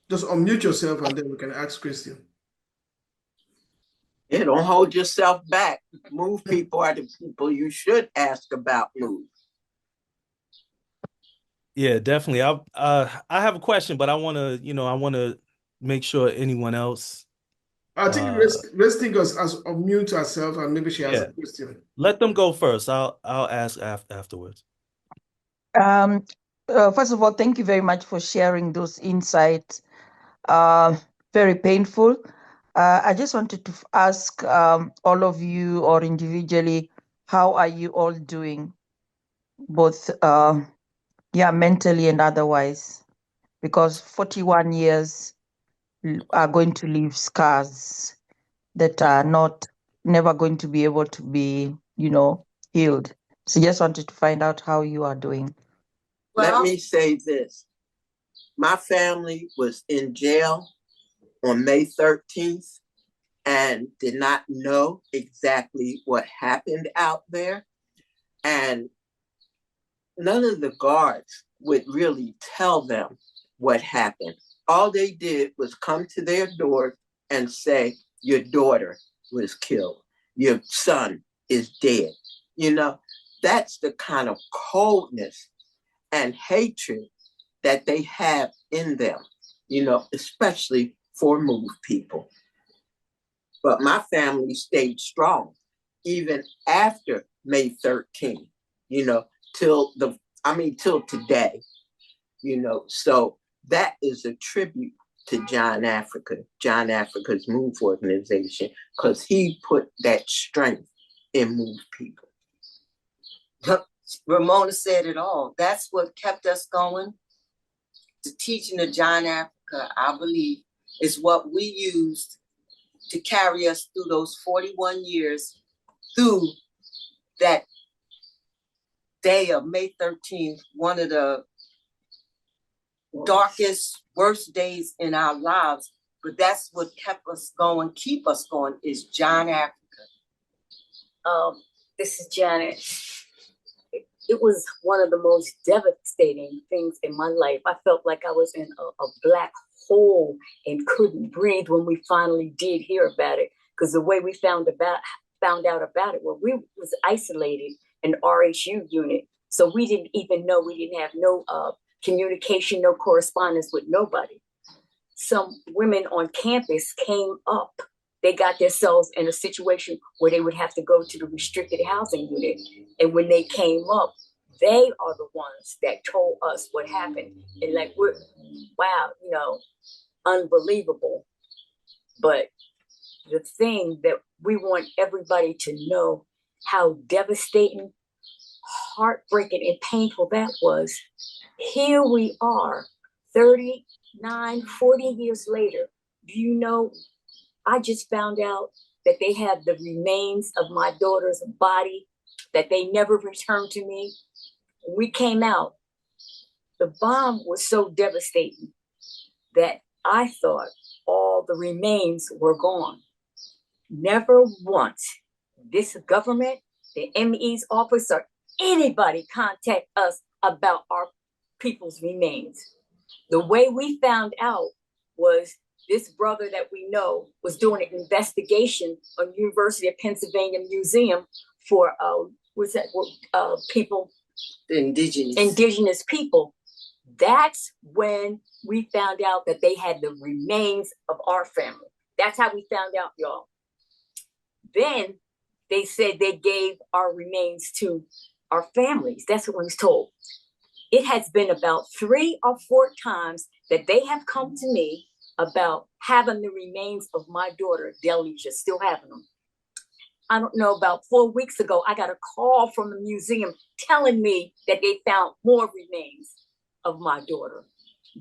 Just unmute yourself and then we can ask questions. Yeah, don't hold yourself back. Move people are the people you should ask about move. Yeah, definitely. I have a question, but I want to make sure anyone else. I think let's think us as unmute ourselves and maybe she has a question. Let them go first. I'll ask afterwards. First of all, thank you very much for sharing those insights. Very painful. I just wanted to ask all of you or individually, how are you all doing, both mentally and otherwise? Because 41 years are going to leave scars that are never going to be able to be, healed. So just wanted to find out how you are doing. Let me say this. My family was in jail on May 13th and did not know exactly what happened out there. And none of the guards would really tell them what happened. All they did was come to their door and say, your daughter was killed. Your son is dead. That's the kind of coldness and hatred that they have in them, especially for Move people. But my family stayed strong, even after May 13th, till today, so that is a tribute to John Africa's Move organization, because he put that strength in Move people. Ramona said it all. That's what kept us going. The teaching of John Africa, I believe, is what we used to carry us through those 41 years, through that day of May 13th, one of the darkest, worst days in our lives. But that's what kept us going, keep us going, is John Africa. This is Janet. It was one of the most devastating things in my life. I felt like I was in a black hole and couldn't breathe when we finally did hear about it. Because the way we found out about it, well, we was isolated in RHU unit. So we didn't even know, we didn't have no communication, no correspondence with nobody. Some women on campus came up. They got themselves in a situation where they would have to go to the restricted housing unit. And when they came up, they are the ones that told us what happened. And like, wow, unbelievable. But the thing that we want everybody to know, how devastating, heartbreaking, and painful that was. Here we are, 39, 40 years later. Do you know, I just found out that they have the remains of my daughter's body that they never returned to me. When we came out, the bomb was so devastating that I thought all the remains were gone. Never once this government, the ME's office, or anybody contact us about our people's remains. The way we found out was this brother that we know was doing an investigation on University of Pennsylvania Museum for people, The indigenous people. That's when we found out that they had the remains of our family. That's how we found out, y'all. Then they said they gave our remains to our families. That's what I was told. It has been about 3 or 4 times that they have come to me about having the remains of my daughter, Delisha, still having them. I don't know, about 4 weeks ago, I got a call from the museum telling me that they found more remains of my daughter.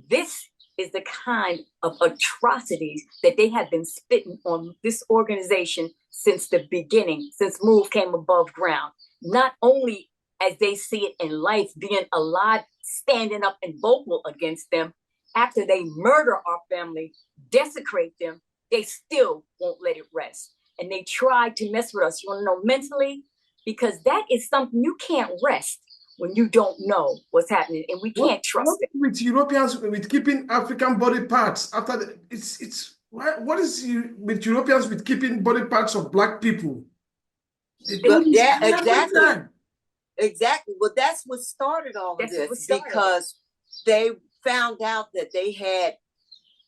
This is the kind of atrocities that they have been spitting on this organization since the beginning, since Move came above ground. Not only as they see it in life, being alive, standing up and vocal against them. After they murder our family, desecrate them, they still won't let it rest. And they try to mess with us, you want to know, mentally, because that is something you can't rest when you don't know what's happening, and we can't trust it. With Europeans with keeping African body parts after what is with Europeans with keeping body parts of Black people? Yeah, exactly. Exactly. Well, that's what started all of this, because they found out that they had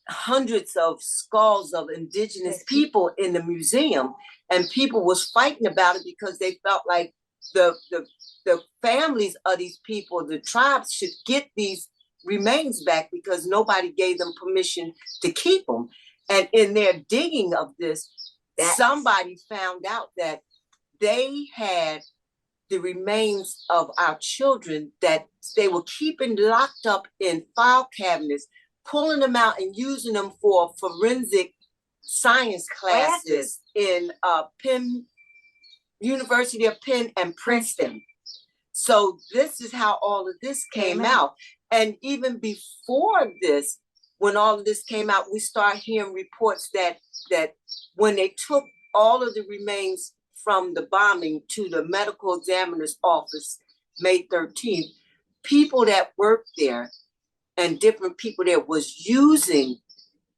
hundreds of skulls of indigenous people in the museum, and people was fighting about it because they felt like the families of these people, the tribes, should get these remains back because nobody gave them permission to keep them. And in their digging of this, somebody found out that they had the remains of our children that they were keeping locked up in file cabinets, pulling them out and using them for forensic science classes in Penn, University of Penn and Princeton. So this is how all of this came out. And even before this, when all of this came out, we started hearing reports that when they took all of the remains from the bombing to the medical examiner's office, May 13th, people that worked there and different people there was using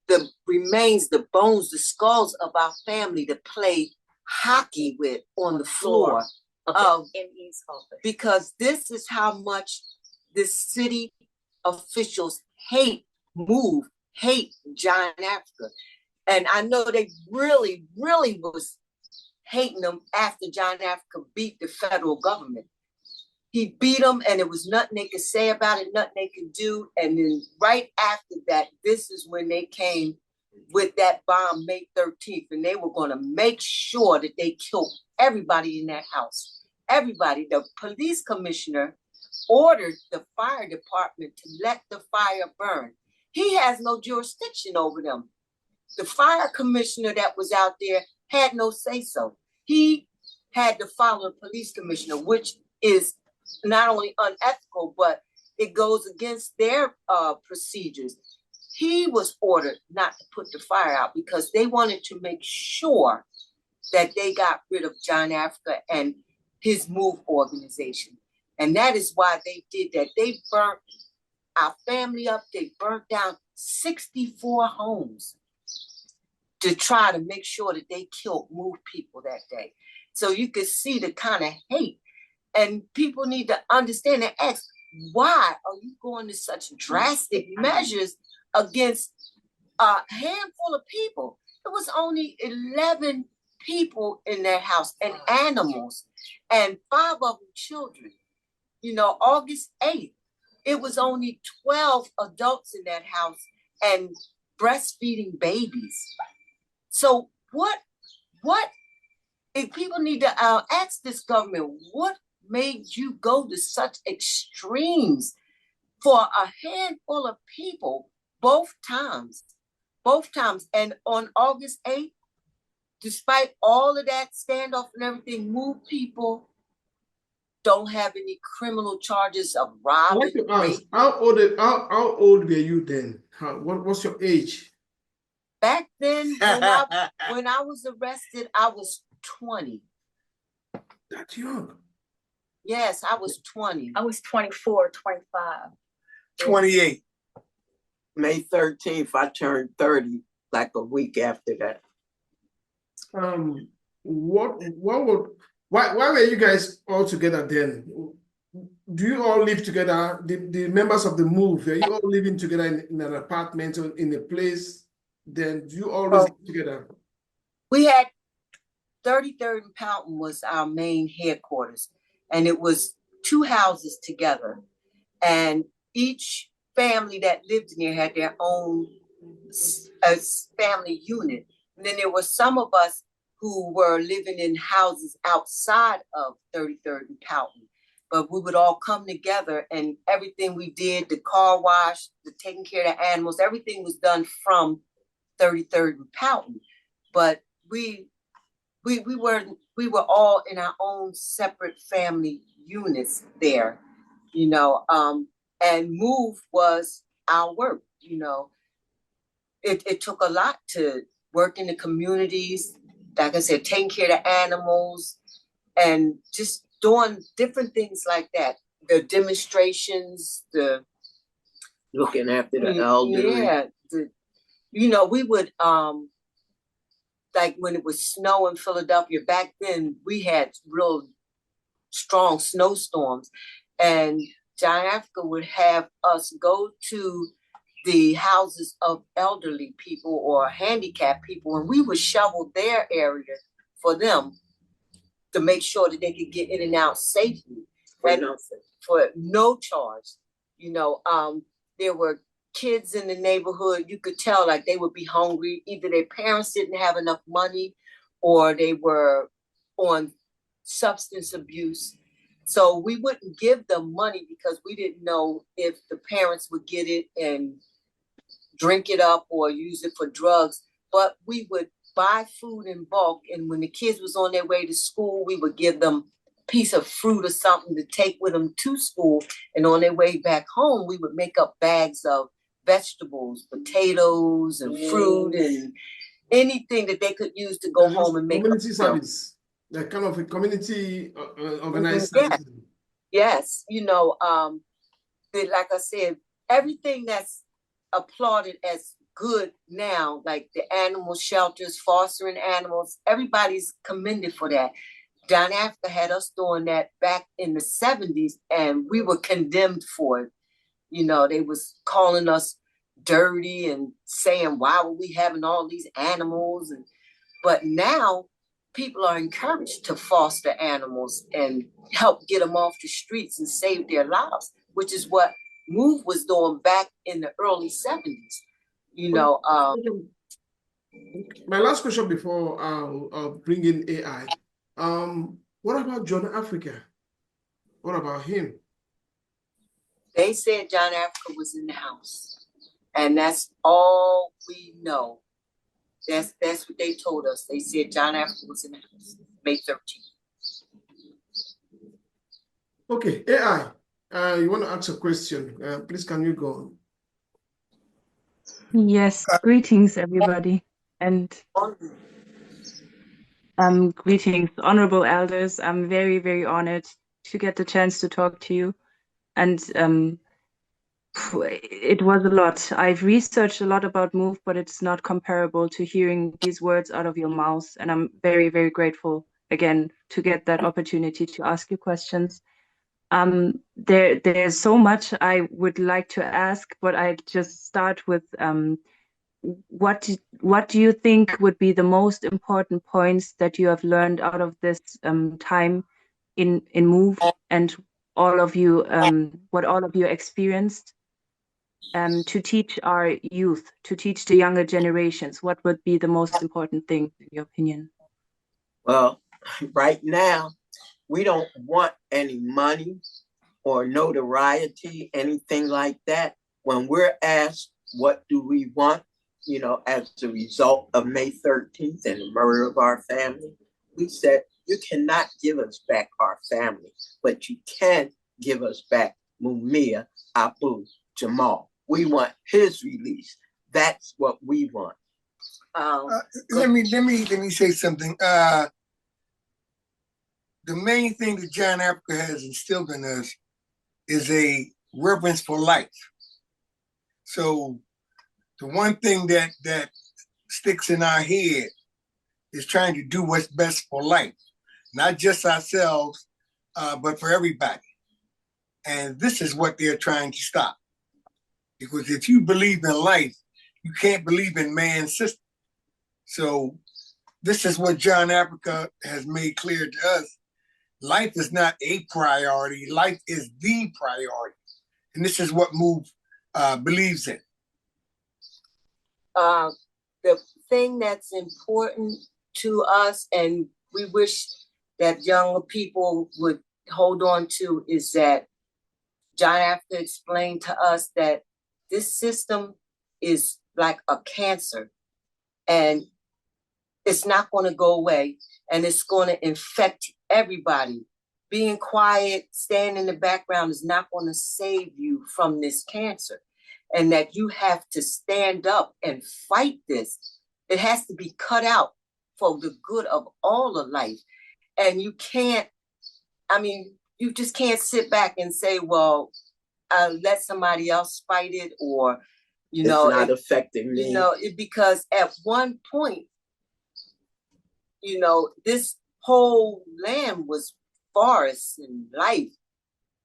the remains, the bones, the skulls of our family to play hockey with on the floor of ME's office. Because this is how much the city officials hate Giant Africa. And I know they really, really was hating them after Giant Africa beat the federal government. He beat them, and there was nothing they could say about it, nothing they could do. And then right after that, this is when they came with that bomb May 13th, and they were going to make sure that they killed everybody in that house. Everybody. The police commissioner ordered the fire department to let the fire burn. He has no jurisdiction over them. The fire commissioner that was out there had no say-so. He had to follow the police commissioner, which is not only unethical, but it goes against their procedures. He was ordered not to put the fire out because they wanted to make sure that they got rid of John Africa and his MOVE organization. And that is why they did that. They burnt our family up. They burnt down 64 homes to try to make sure that they killed MOVE people that day. So you can see the kind of hate. And people need to understand and ask, why are you going to such drastic measures against a handful of people? It was only 11 people in that house and animals, and 5 of them children. You know, August 8th, it was only 12 adults in that house and breastfeeding babies. So what if people need to ask this government, what made you go to such extremes for a handful of people both times? And on August 8th, despite all of that standoff and everything, MOVE people don't have any criminal charges of robbing. I'd like to ask, how old were you then? What's your age? Back then, when I was arrested, I was 20. That young? Yes, I was 20. I was 24, 25. 28. May 13th, I turned 30, like a week after that. Why were you guys all together then? Do you all live together? The members of the MOVE, are you all living together in an apartment or in a place? Then do you always live together? We had 33rd and Poughton was our main headquarters, and it was 2 houses together, and each family that lived in there had their own family unit. And then there were some of us who were living in houses outside of 33rd and Poughton, but we would all come together, and everything we did, the car wash, the taking care of the animals, everything was done from 33rd and Poughton. But we were all in our own separate family units there, and MOVE was our work, It took a lot to work in the communities, like I said, taking care of the animals and just doing different things like that. The demonstrations, looking after the elderly. Yeah, we would like when it was snow in Philadelphia back then, we had real strong snowstorms, and John Africa would have us go to the houses of elderly people or handicapped people, and we would shovel their area for them to make sure that they could get in and out safely for no charge. There were kids in the neighborhood, you could tell like they would be hungry. Either their parents didn't have enough money or they were on substance abuse. So we wouldn't give them money because we didn't know if the parents would get it and drink it up or use it for drugs. But we would buy food in bulk. And when the kids was on their way to school, we would give them a piece of fruit or something to take with them to school. And on their way back home, we would make up bags of vegetables, potatoes and fruit and anything that they could use to go home and make community service. Like kind of a community organized service. Yes, like I said, everything that's applauded as good now, like the animal shelters, fostering animals, everybody's commended for that. John Africa had us doing that back in the 70s, and we were condemned for it. They was calling us dirty and saying, why were we having all these animals? But now people are encouraged to foster animals and help get them off the streets and save their lives, which is what MOVE was doing back in the early 70s. My last question before I'll bring in AI. What about John Africa? What about him? They said John Africa was in the house, and that's all we know. That's what they told us. They said John Africa was in the house, May 13th. Okay, AI, you want to ask a question? Please, can you go on? Yes, greetings, everybody. And greetings, honorable elders. I'm very, very honored to get the chance to talk to you. And it was a lot. I've researched a lot about MOVE, but it's not comparable to hearing these words out of your mouth. And I'm very, very grateful again to get that opportunity to ask you questions. There's so much I would like to ask, but I just start with what do you think would be the most important points that you have learned out of this time in MOVE, and all of you what all of you experienced to teach our youth, to teach the younger generations? What would be the most important thing in your opinion? Well, right now we don't want any money or notoriety, anything like that. When we're asked what do we want, as a result of May 13th and the murder of our family, we said, you cannot give us back our family, but you can give us back Mumia Abu Jamal. We want his release. That's what we want. Let me say something. The main thing that John Africa has instilled in us is a reverence for life. So the one thing that sticks in our head is trying to do what's best for life, not just ourselves, but for everybody. And this is what they're trying to stop. Because if you believe in life, you can't believe in man's system. So this is what John Africa has made clear to us. Life is not a priority. Life is the priority. And this is what MOVE believes in. The thing that's important to us, and we wish that younger people would hold on to, is that John Africa explained to us that this system is like a cancer, and it's not going to go away, and it's going to infect everybody. being quiet, staying in the background is not going to save you from this cancer. And that you have to stand up and fight this. It has to be cut out for the good of all of life. And you can't, I mean, you just can't sit back and say, well, let somebody else fight it, or, it's not affecting me. Because at one point, this whole land was forest and life.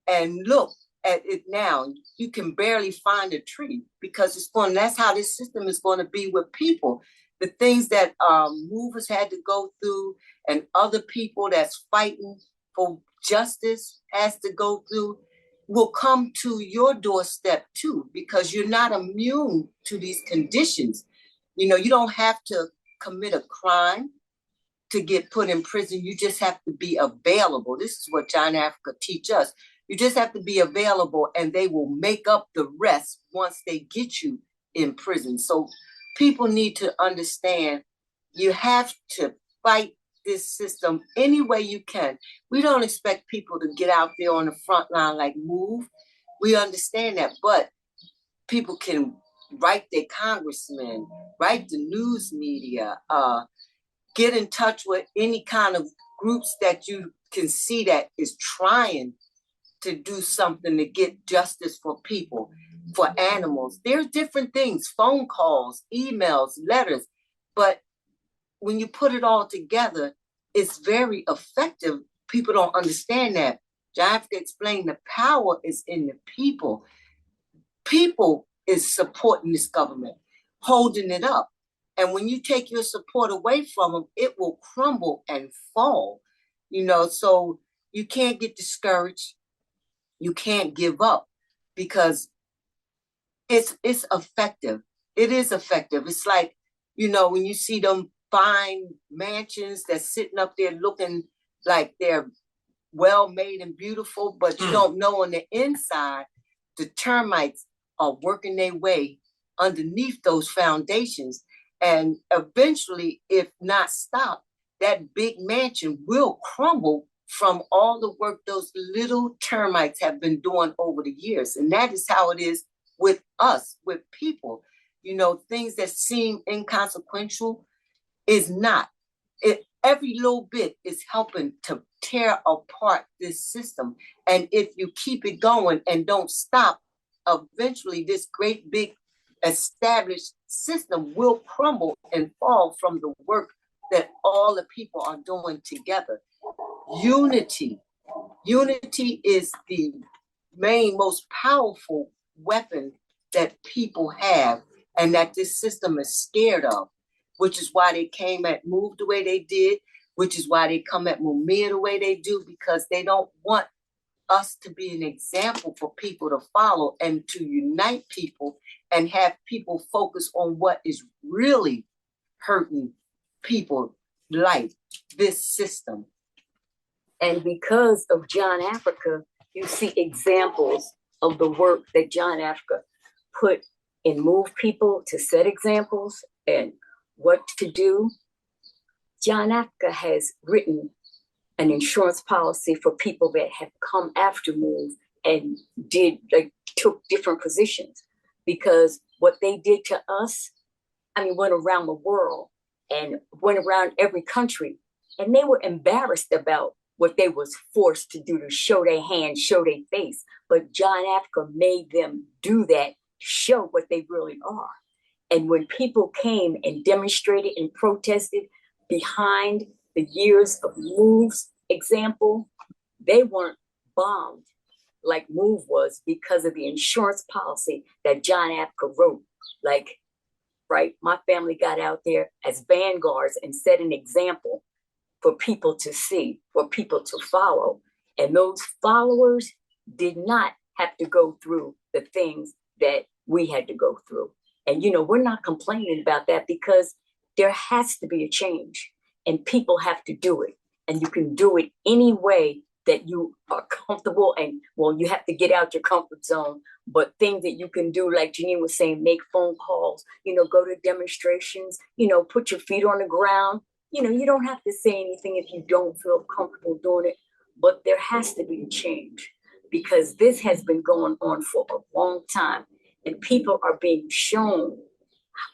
And look at it now. You can barely find a tree because that's how this system is going to be with people. The things that movers had to go through and other people that's fighting for justice has to go through will come to your doorstep too, because you're not immune to these conditions. You don't have to commit a crime to get put in prison. You just have to be available. This is what John Africa teach us. You just have to be available, and they will make up the rest once they get you in prison. So people need to understand you have to fight this system any way you can. We don't expect people to get out there on the front line like move. We understand that, but people can write their congressmen, write the news media, get in touch with any kind of groups that you can see that is trying to do something to get justice for people, for animals. There's different things, phone calls, emails, letters, but when you put it all together, it's very effective. People don't understand that. I have to explain the power is in the people. People is supporting this government, holding it up. And when you take your support away from them, it will crumble and fall. So you can't get discouraged. You can't give up, because it's effective. It is effective. It's like, when you see them fine mansions that's sitting up there looking like they're well made and beautiful, but you don't know on the inside, the termites are working their way underneath those foundations. And eventually, if not stopped, that big mansion will crumble from all the work those little termites have been doing over the years. And that is how it is with us, with people. Things that seem inconsequential is not. Every little bit is helping to tear apart this system. And if you keep it going and don't stop, eventually this great big established system will crumble and fall from the work that all the people are doing together. Unity is the most powerful weapon that people have, and that this system is scared of, which is why they came at Move the way they did, which is why they come at Mumia the way they do, because they don't want us to be an example for people to follow and to unite people and have people focus on what is really hurting people, like this system. And because of John Africa, you see examples of the work that John Africa put in Move people to set examples and what to do. John Africa has written an insurance policy for people that have come after Move and took different positions, because what they did to us, went around the world and went around every country, and they were embarrassed about what they was forced to do, to show their hand, show their face. But John Africa made them do that, show what they really are. And when people came and demonstrated and protested behind the years of Move's example, they weren't bombed like Move was because of the insurance policy that John Africa wrote. Right, my family got out there as vanguards and set an example for people to see, for people to follow. And those followers did not have to go through the things that we had to go through. And, we're not complaining about that, because there has to be a change and people have to do it. And you can do it any way that you are comfortable. And, well, you have to get out your comfort zone. But things that you can do, like Janine was saying, make phone calls, go to demonstrations, put your feet on the ground. You don't have to say anything if you don't feel comfortable doing it. But there has to be a change because this has been going on for a long time and people are being shown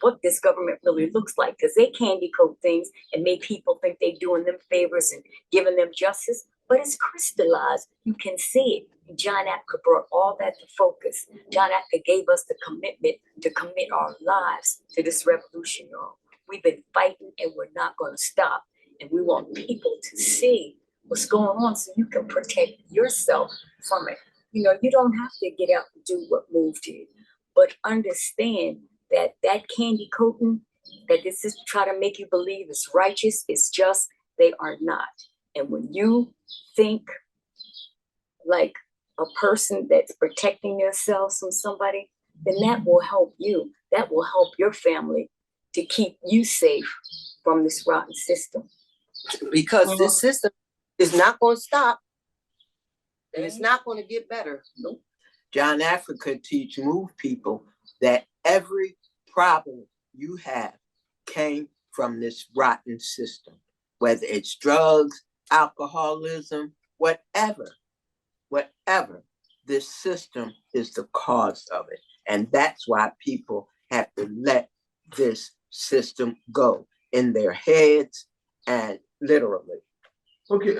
what this government really looks like because they candy coat things and make people think they're doing them favors and giving them justice, but it's crystallized. You can see it. John Apka brought all that to focus. John Apka gave us the commitment to commit our lives to this revolution, y'all. We've been fighting and we're not going to stop. And we want people to see what's going on so you can protect yourself from it. You know, you don't have to get out and do what Move did, but understand that that candy coating, that this is try to make you believe it's righteous, it's just, they are not. And when you think like a person that's protecting themselves from somebody, then that will help you. That will help your family to keep you safe from this rotten system. Because this system is not going to stop, and it's not going to get better. Nope. John Africa teach Move people that every problem you have came from this rotten system, whether it's drugs, alcoholism, whatever, this system is the cause of it. And that's why people have to let this system go in their heads and literally. Okay,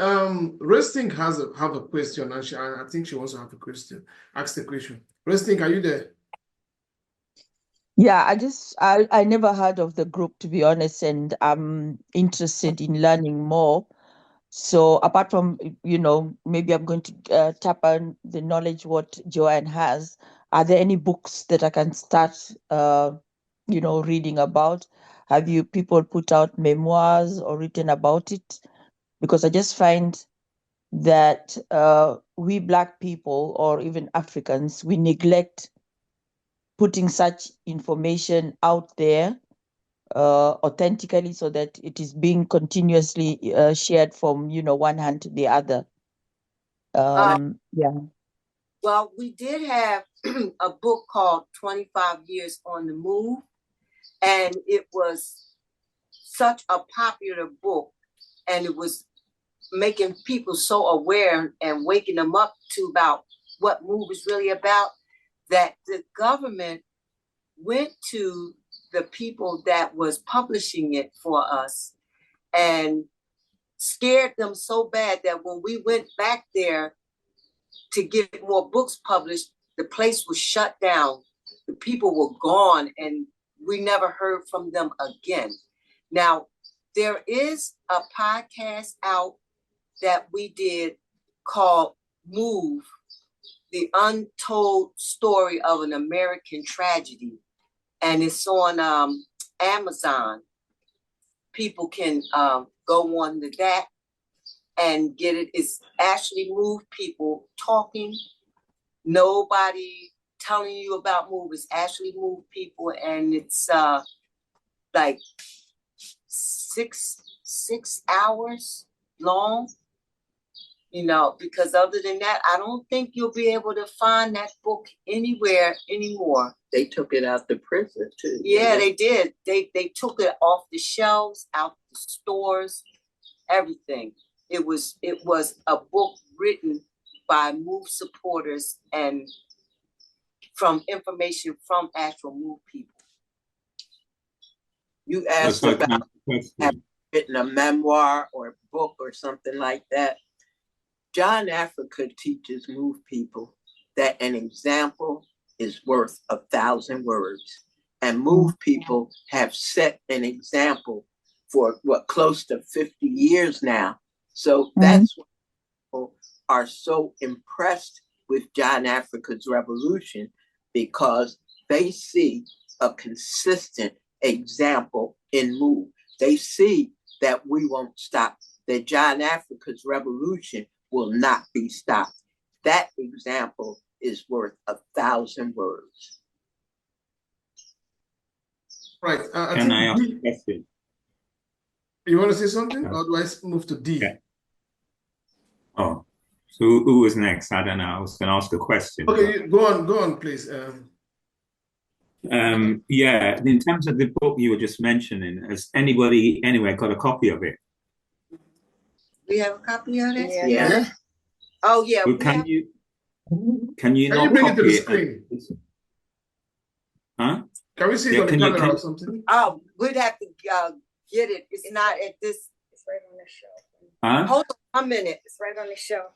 Resting have a question, and I think she wants to have a question. Ask the question. Resting, are you there? Yeah, I never heard of the group, to be honest, and I'm interested in learning more. So apart from, maybe I'm going to tap on the knowledge what Joanne has, are there any books that I can start, reading about? Have you people put out memoirs or written about it? Because I just find that we Black people or even Africans, we neglect putting such information out there authentically so that it is being continuously shared from, one hand to the other. Yeah. Well, we did have a book called 25 Years on the Move, and it was such a popular book, and it was making people so aware and waking them up to about what Move is really about, that the government went to the people that was publishing it for us and scared them so bad that when we went back there to get more books published, the place was shut down. The people were gone and we never heard from them again. Now, there is a podcast out that we did called Move, the Untold Story of an American Tragedy. And it's on Amazon. People can go on to that and get it. It's actually Move people talking. Nobody telling you about Move. It's actually Move people, and it's like six hours long. Because other than that, I don't think you'll be able to find that book anywhere anymore. They took it out the prison too. Yeah, they did. They took it off the shelves, out the stores, everything. It was a book written by Move supporters and from information from actual Move people. You asked about having written a memoir or a book or something like that. John Africa teaches Move people that an example is worth 1,000 words. And Move people have set an example for close to 50 years now. So that's why people are so impressed with John Africa's revolution, because they see a consistent example in Move. They see that we won't stop, that John Africa's revolution will not be stopped. That example is worth 1,000 words. Right. Can I ask a question? You want to say something, or do I move to D? Yeah. Oh, so who was next? I don't know. I was going to ask a question. Okay, go on, please. Yeah, in terms of the book you were just mentioning, has anybody anywhere got a copy of it? We have a copy of it? Yeah. Oh yeah, Well, we have. can you Can you not bring it to the copy it? screen? Huh? Can we see it Yeah, on the can you camera or something? Oh, we'd have to get it. It's not at this. It's right on the shelf. huh? Hold on 1 minute. It's right on the shelf.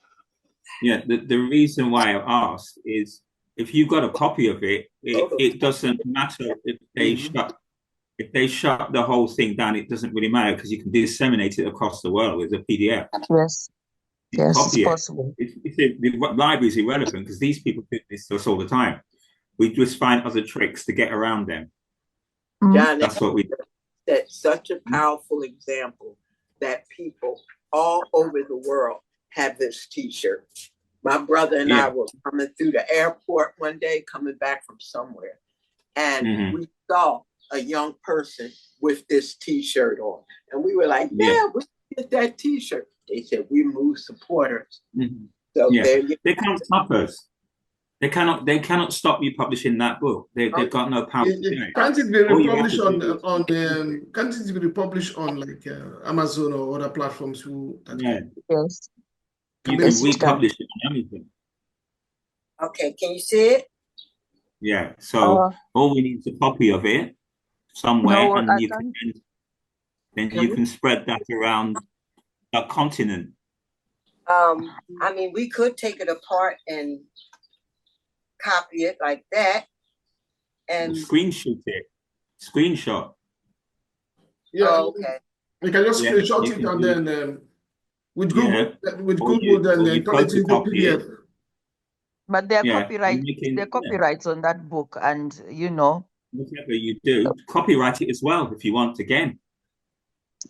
Yeah, the reason why I asked is if you got a copy of it, it doesn't matter if they shut the whole thing down, it doesn't really matter because you can disseminate it across the world as a PDF. Yes, You yes, it's copy it. possible. The library is irrelevant because these people do this to us all the time. We just find other tricks to get around them. John, That's what we do. that's such a powerful example that people all over the world have this T-shirt. My brother and I were coming through the airport one day, coming back from somewhere, and we saw a young person with this T-shirt on, and we were like, "Yeah, we get that T-shirt." They said, "We move supporters." So they can't stop us. They cannot stop you publishing that book. They've got no power to do it. Can't it be All you have republished to do can't it be republished on like Amazon or other platforms Yes. You can republish it on Amazon. Okay, can you see it? Yeah. So all we need is a copy of it somewhere, and you can spread that around a continent. I mean, we could take it apart and copy it like that, and screenshot it. Screenshot. Yeah. Oh, okay. You can just screenshot it and then with Google, then turn it into PDF. But there are copyrights on that book, and whatever you do, copyright it as well if you want. Again,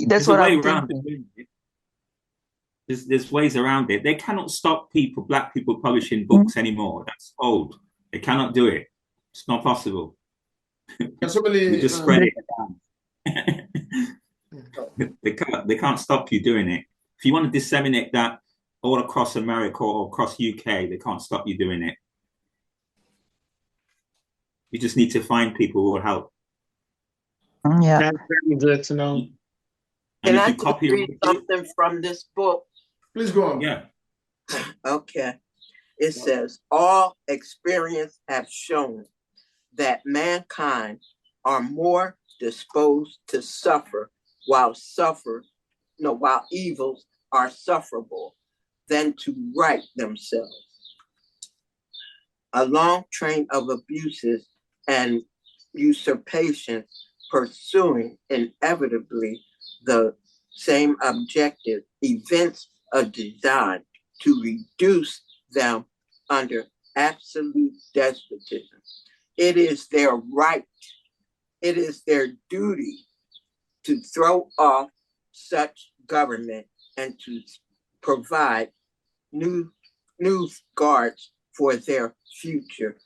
that's what I'm thinking. There's ways around it. They cannot stop black people publishing books anymore. That's old. They cannot do it. It's not possible. We just spread it down. They can't stop you doing it. If you want to disseminate that all across America or across UK, they can't stop you doing it. You just need to find people who will help. Yeah. That's very good to know. Can I just read something from this book? Please go on. Yeah. Okay. It says, all experience have shown that mankind are more disposed to suffer while evils are sufferable than to right themselves. A long train of abuses and usurpations pursuing inevitably the same objective, events are designed to reduce them under absolute despotism. It is their right, it is their duty to throw off such government and to provide new guards for their future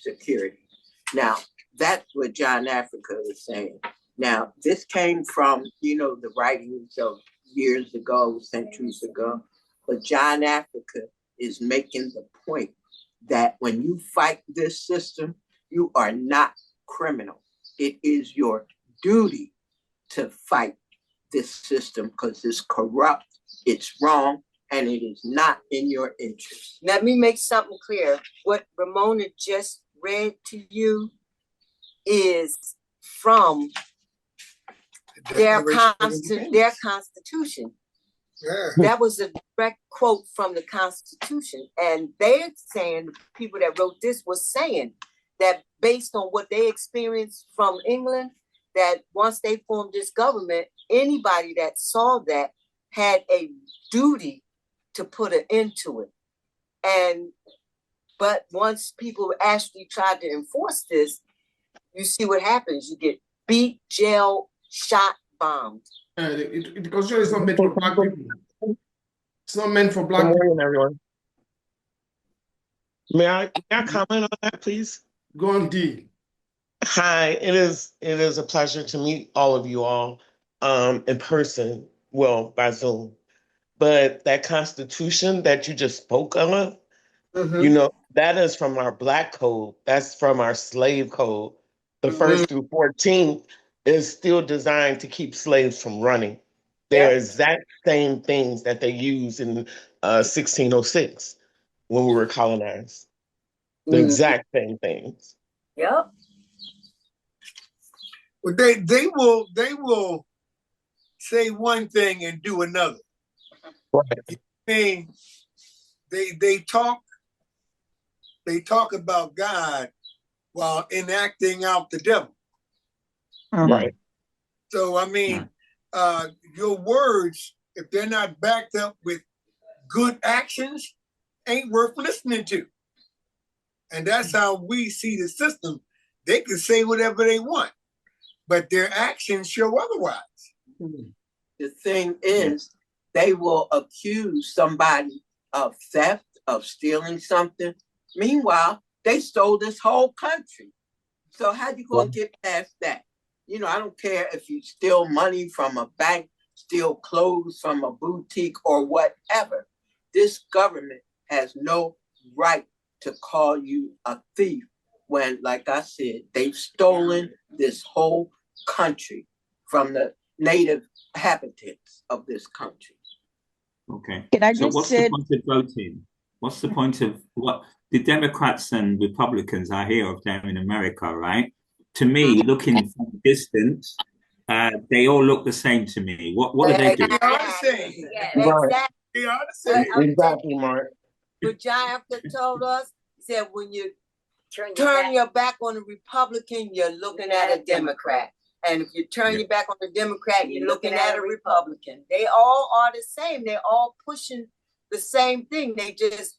security. Now, that's what John Africa is saying. Now, this came from, the writings of years ago, centuries ago, but John Africa is making the point that when you fight this system, you are not criminal. It is your duty to fight this system because it's corrupt, it's wrong, and it is not in your interest. Let me make something clear. What Ramona just read to you is from their Constitution. Yeah. That was a direct quote from the Constitution. And they're saying, the people that wrote this was saying that based on what they experienced from England, that once they formed this government, anybody that saw that had a duty to put an end to it. But once people actually tried to enforce this, you see what happens. You get beat, jailed, shot, bombed. The Constitution is not meant for black people. It's not meant for black people. Everyone. May I comment on that, please? Go on, D. Hi, it is a pleasure to meet all of you all in person, well, by Zoom. But that Constitution that you just spoke of, that is from our Black code. That's from our slave code. The 1st through 14th is still designed to keep slaves from running. They're Yep. exact same things that they used in 1606 when we were colonized. The exact same things. Yep. But they will say one thing and do another. Right. I mean, they talk about God while enacting out the devil. Right. So I mean, your words, if they're not backed up with good actions, ain't worth listening to. And that's how we see the system. They can say whatever they want, but their actions show otherwise. The thing is, they will accuse somebody of theft, of stealing something. Meanwhile, they stole this whole country. So how you gonna get past that? You know, I don't care if you steal money from a bank, steal clothes from a boutique or whatever. This government has no right to call you a thief when, like I said, they've stolen this whole country from the native inhabitants of this country. Okay. Can I So just what's say, the point of voting? What's the point of what the Democrats and Republicans, I hear of them in America, right? To me, looking from a distance, they all look the same to me. What are they doing? They are the same. Yeah, Right. exactly. They are the same. Exactly, Mark. But John Africa told us, he said, when you Turn turn your back on a Republican, you're looking at a Democrat. And if you turn your back on a Democrat, you're looking at a Republican. They all are the same. They're all pushing the same thing. They just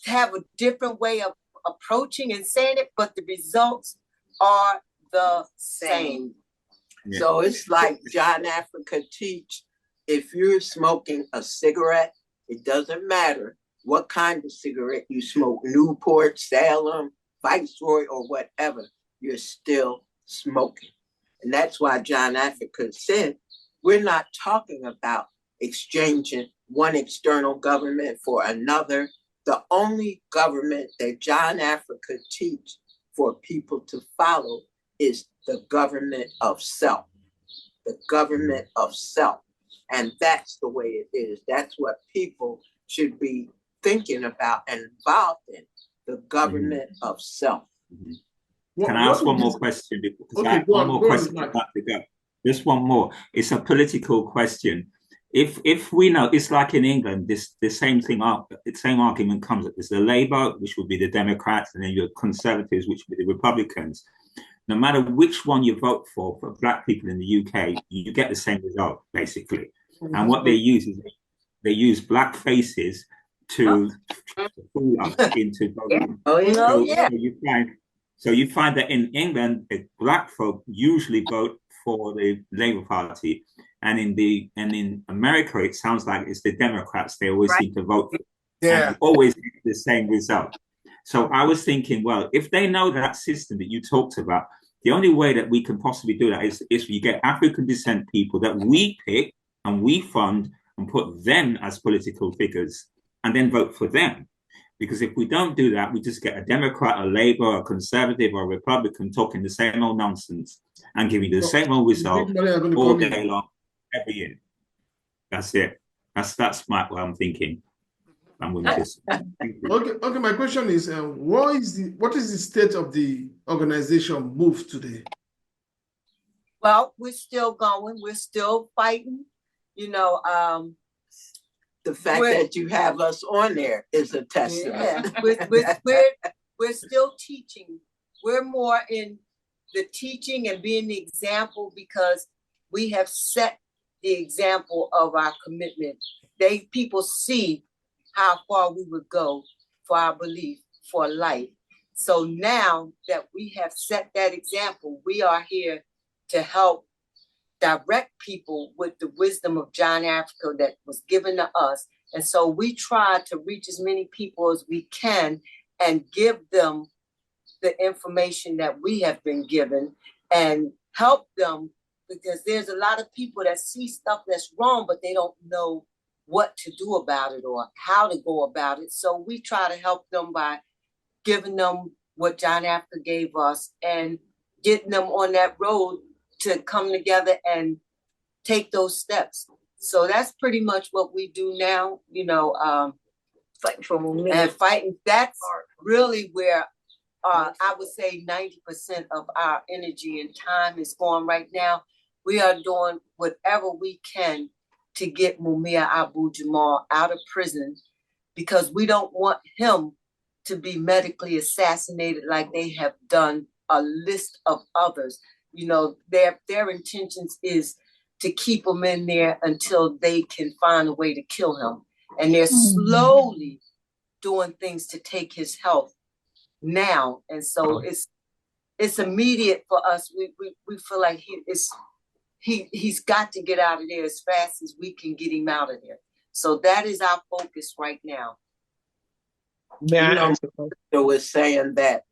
have a different way of approaching and saying it, but the results are the same. Yeah. So it's like John Africa teach, if you're smoking a cigarette, it doesn't matter what kind of cigarette you smoke, Newport, Salem, Viceroy, or whatever, you're still smoking. And that's why John Africa said, we're not talking about exchanging one external government for another. The only government that John Africa teach for people to follow is the government of self. The government of self. And that's the way it is. That's what people should be thinking about and involved in, the government of self. Can I ask one more question? Because I have one more question about to go. Just one more. It's a political question. If we know, it's like in England, the same argument comes up. There's the Labour, which would be the Democrats, and then your Conservatives, which would be the Republicans. No matter which one you vote for Black people in the UK, you get the same result, basically. And what they use is they use Black faces to fool us into voting. So you find that in England, Black folk usually vote for the Labour Party, and in America, it sounds like it's the Democrats. They always seem to vote for. Yeah. And always get the same result. So I was thinking, well, if they know that system that you talked about, the only way that we can possibly do that is we get African descent people that we pick and we fund and put them as political figures and then vote for them. Because if we don't do that, we just get a Democrat, a Labour, a Conservative, or a Republican talking the same old nonsense and giving you the same old result all day long, every year. That's it. That's what I'm thinking. I'm with this. Okay. My question is, what is the state of the organization MOVE today? Well, we're still going. We're still fighting. You know, the fact that you have us on there is a testament. Yeah. We're still teaching. We're more in the teaching and being the example because we have set the example of our commitment. People see how far we would go for our belief, for life. So now that we have set that example, we are here to help direct people with the wisdom of John Africa that was given to us. And so we try to reach as many people as we can and give them the information that we have been given and help them, because there's a lot of people that see stuff that's wrong, but they don't know what to do about it or how to go about it. So we try to help them by giving them what John Africa gave us and getting them on that road to come together and take those steps So that's pretty much what we do now, Fighting for Mumia. and fighting. That's really where I would say 90% of our energy and time is going right now. We are doing whatever we can to get Mumia Abu Jamal out of prison, because we don't want him to be medically assassinated like they have done a list of others. Their intentions is to keep him in there until they can find a way to kill him. And they're slowly doing things to take his health now. And so it's immediate for us. We feel like he's got to get out of there as fast as we can get him out of there. So that is our focus right now. So was saying that,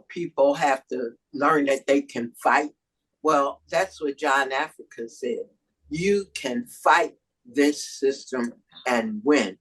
people have to learn that they can fight. Well, that's what John Africa said. You can fight this system and win.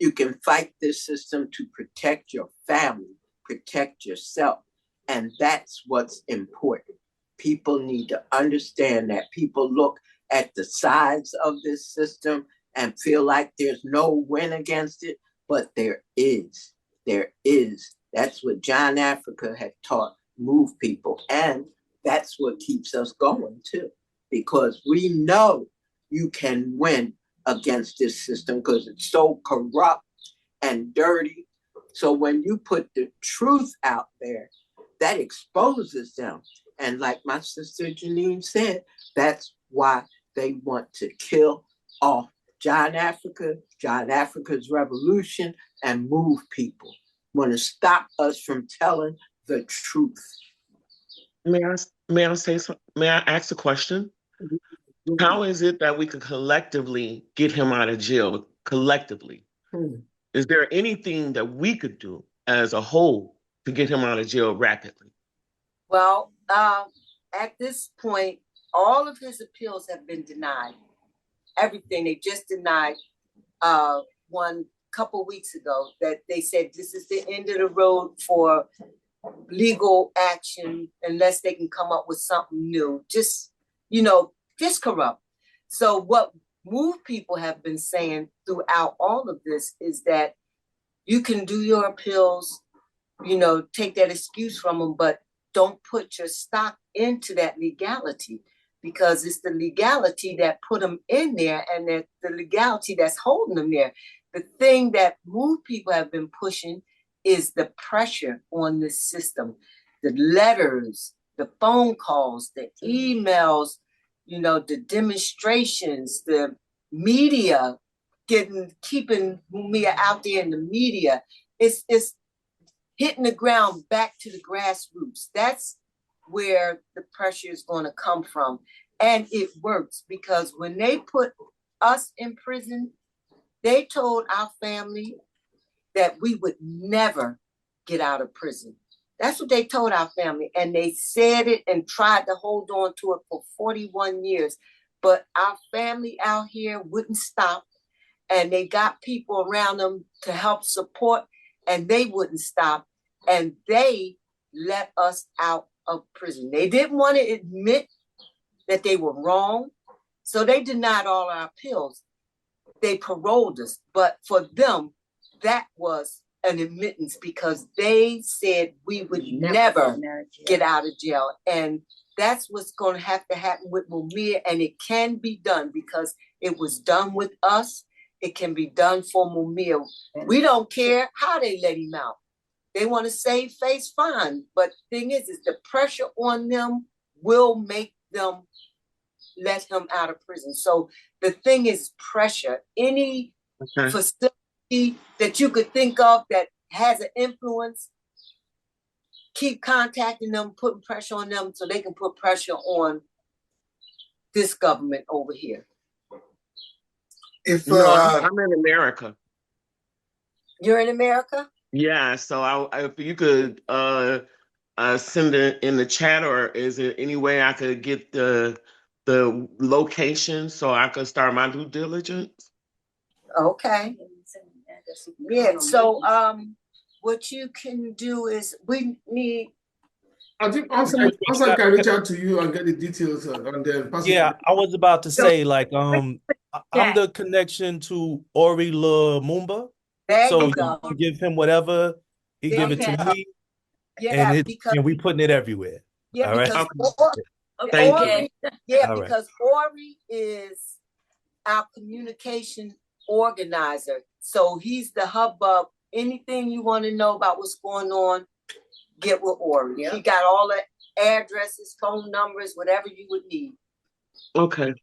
You can fight this system to protect your family, protect yourself. And that's what's important. People need to understand that. People look at the sides of this system and feel like there's no win against it, but there is. There is. That's what John Africa had taught move people. And that's what keeps us going too, because we know you can win against this system because it's so corrupt and dirty. So when you put the truth out there, that exposes them. And like my sister Janine said, that's why they want to kill off John Africa's revolution, and move people. Want to stop us from telling the truth. May I ask a question? How is it that we can collectively get him out of jail collectively? Is there anything that we could do as a whole to get him out of jail rapidly? Well, at this point, all of his appeals have been denied. Everything. They just denied one couple weeks ago that they said this is the end of the road for legal action unless they can come up with something new. Just corrupt. So what MOVE people have been saying throughout all of this is that you can do your appeals, take that excuse from them, but don't put your stock into that legality, because it's the legality that put them in there, and the legality that's holding them there. The thing that MOVE people have been pushing is the pressure on the system, the letters, the phone calls, the emails, the demonstrations, the media, keeping Mumia out there in the media. It's hitting the ground back to the grassroots. That's where the pressure is going to come from. And it works, because when they put us in prison, they told our family that we would never get out of prison. That's what they told our family. And they said it and tried to hold on to it for 41 years. But our family out here wouldn't stop. And they got people around them to help support, and they wouldn't stop. And they let us out of prison. They didn't want to admit that they were wrong. So they denied all our appeals. They paroled us. But for them, that was an admittance, because they said we would never get out of jail. And that's what's going to have to happen with Mumia. And it can be done, because it was done with us. It can be done for Mumia. We don't care how they let him out. They want to save face, fine. But the thing is the pressure on them will make them let him out of prison. So the thing is pressure. Any facility that you could think of that has an influence, keep contacting them, putting pressure on them so they can put pressure on this government over here. I'm in America. You're in America? Yeah, so if you could send it in the chat, or is there any way I could get the location so I could start my due diligence? Okay. Yeah, so what you can do is we need I think Which one you Onsight got? can reach out to you and get the details and then pass it Yeah, to I was about to So, say like I'm the connection to Ori Lumumba. There So you you go. can give him whatever, he give it to okay. me, Yeah, because and we putting it everywhere. yeah, All right. because Thank you. Ori, yeah, All right. because Ori is our communication organizer. So he's the hubbub. Anything you want to know about what's going on, get with Ori. Yep. He got all the addresses, phone numbers, whatever you would need. Okay.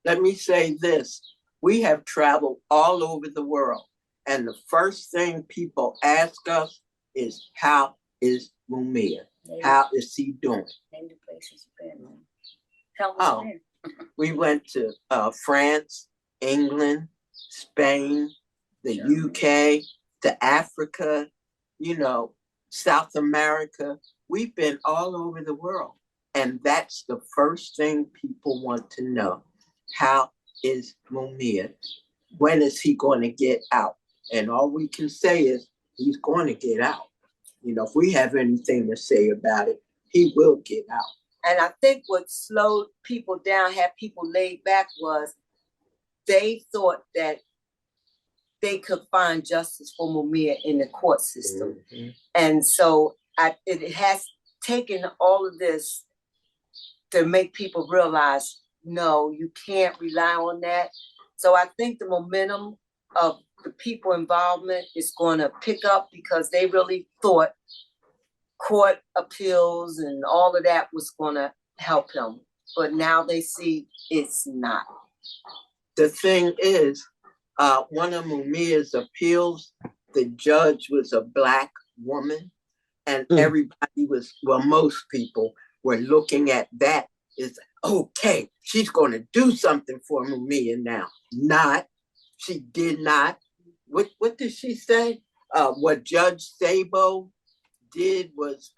Let me say this. We have traveled all over the world. And the first thing people ask us is, how is Mumia? How is he doing? Name the places you've been. Tell us Oh, where. we went to France, England, Spain, the UK, to Africa, you know, South America. We've been all over the world. And that's the first thing people want to know. How is Mumia? When is he going to get out? And all we can say is he's going to get out. You know, if we have anything to say about it, he will get out. And I think what slowed people down, had people laid back, was they thought that they could find justice for Mumia in the court system. Mm-hmm. And so it has taken all of this to make people realize, no, you can't rely on that. So I think the momentum of the people involvement is going to pick up, because they really thought court appeals and all of that was going to help him. But now they see it's not. The thing is, one of Mumia's appeals, the judge was a Black woman, and everybody was, well, most people were looking at that as, okay, she's going to do something for Mumia now. Not, she did not. What did she say? What Judge Sabo did was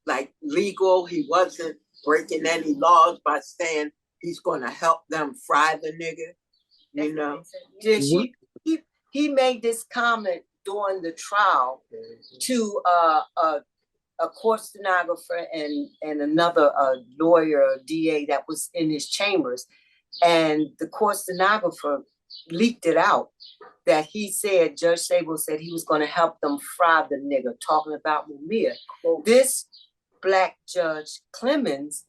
like legal. He wasn't breaking any laws by saying he's going to help them fry the nigger. You know, he made this comment during the trial to a court stenographer and another lawyer, DA that was in his chambers, and the court stenographer leaked it out that he said, Judge Sable said he was going to help them fry the nigger, talking about Mumia. This Black Judge Clemens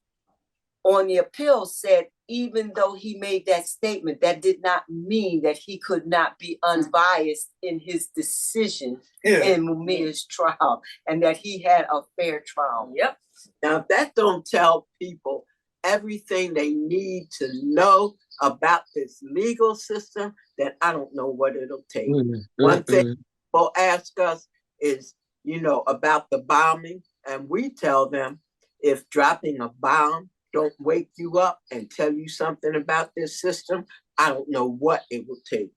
on the appeal said, even though he made that statement, that did not mean that he could not be unbiased in his decision in Mumia's trial, and that he had a fair trial. Yep. Now, if that don't tell people everything they need to know about this legal system, then I don't know what it'll take. One thing people ask us is, you know, about the bombing, and we tell them, if dropping a bomb don't wake you up and tell you something about this system, I don't know what it will take.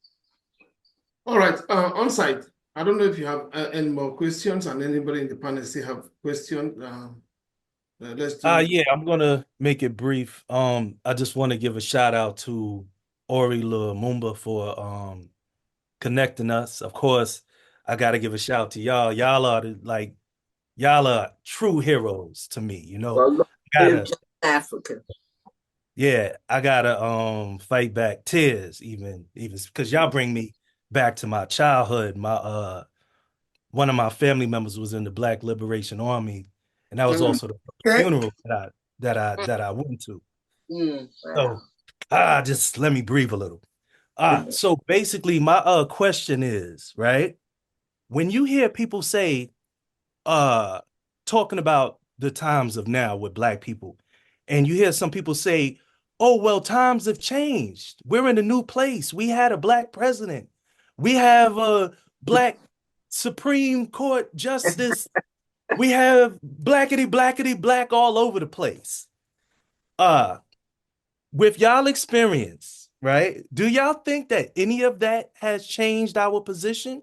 All right, Onsight, I don't know if you have any more questions, and anybody in the panel still have questions. Let's do Yeah, I'm gonna make it brief. I just want to give a shout out to Ori Lumumba for connecting us. Of course, I gotta give a shout to y'all. Y'all are true heroes to me, you know. Well, Africa. Yeah, I gotta fight back tears, even because y'all bring me back to my childhood. My one of my family members was in the Black Liberation Army, and that was also the funeral that I went to. Wow. So just let me breathe a little. So basically my question is, right? When you hear people say talking about the times of now with Black people, and you hear some people say, oh, well, times have changed. We're in a new place. We had a Black president. We have a Black Supreme Court justice. We have blackety black all over the place. With y'all experience, right? Do y'all think that any of that has changed our position?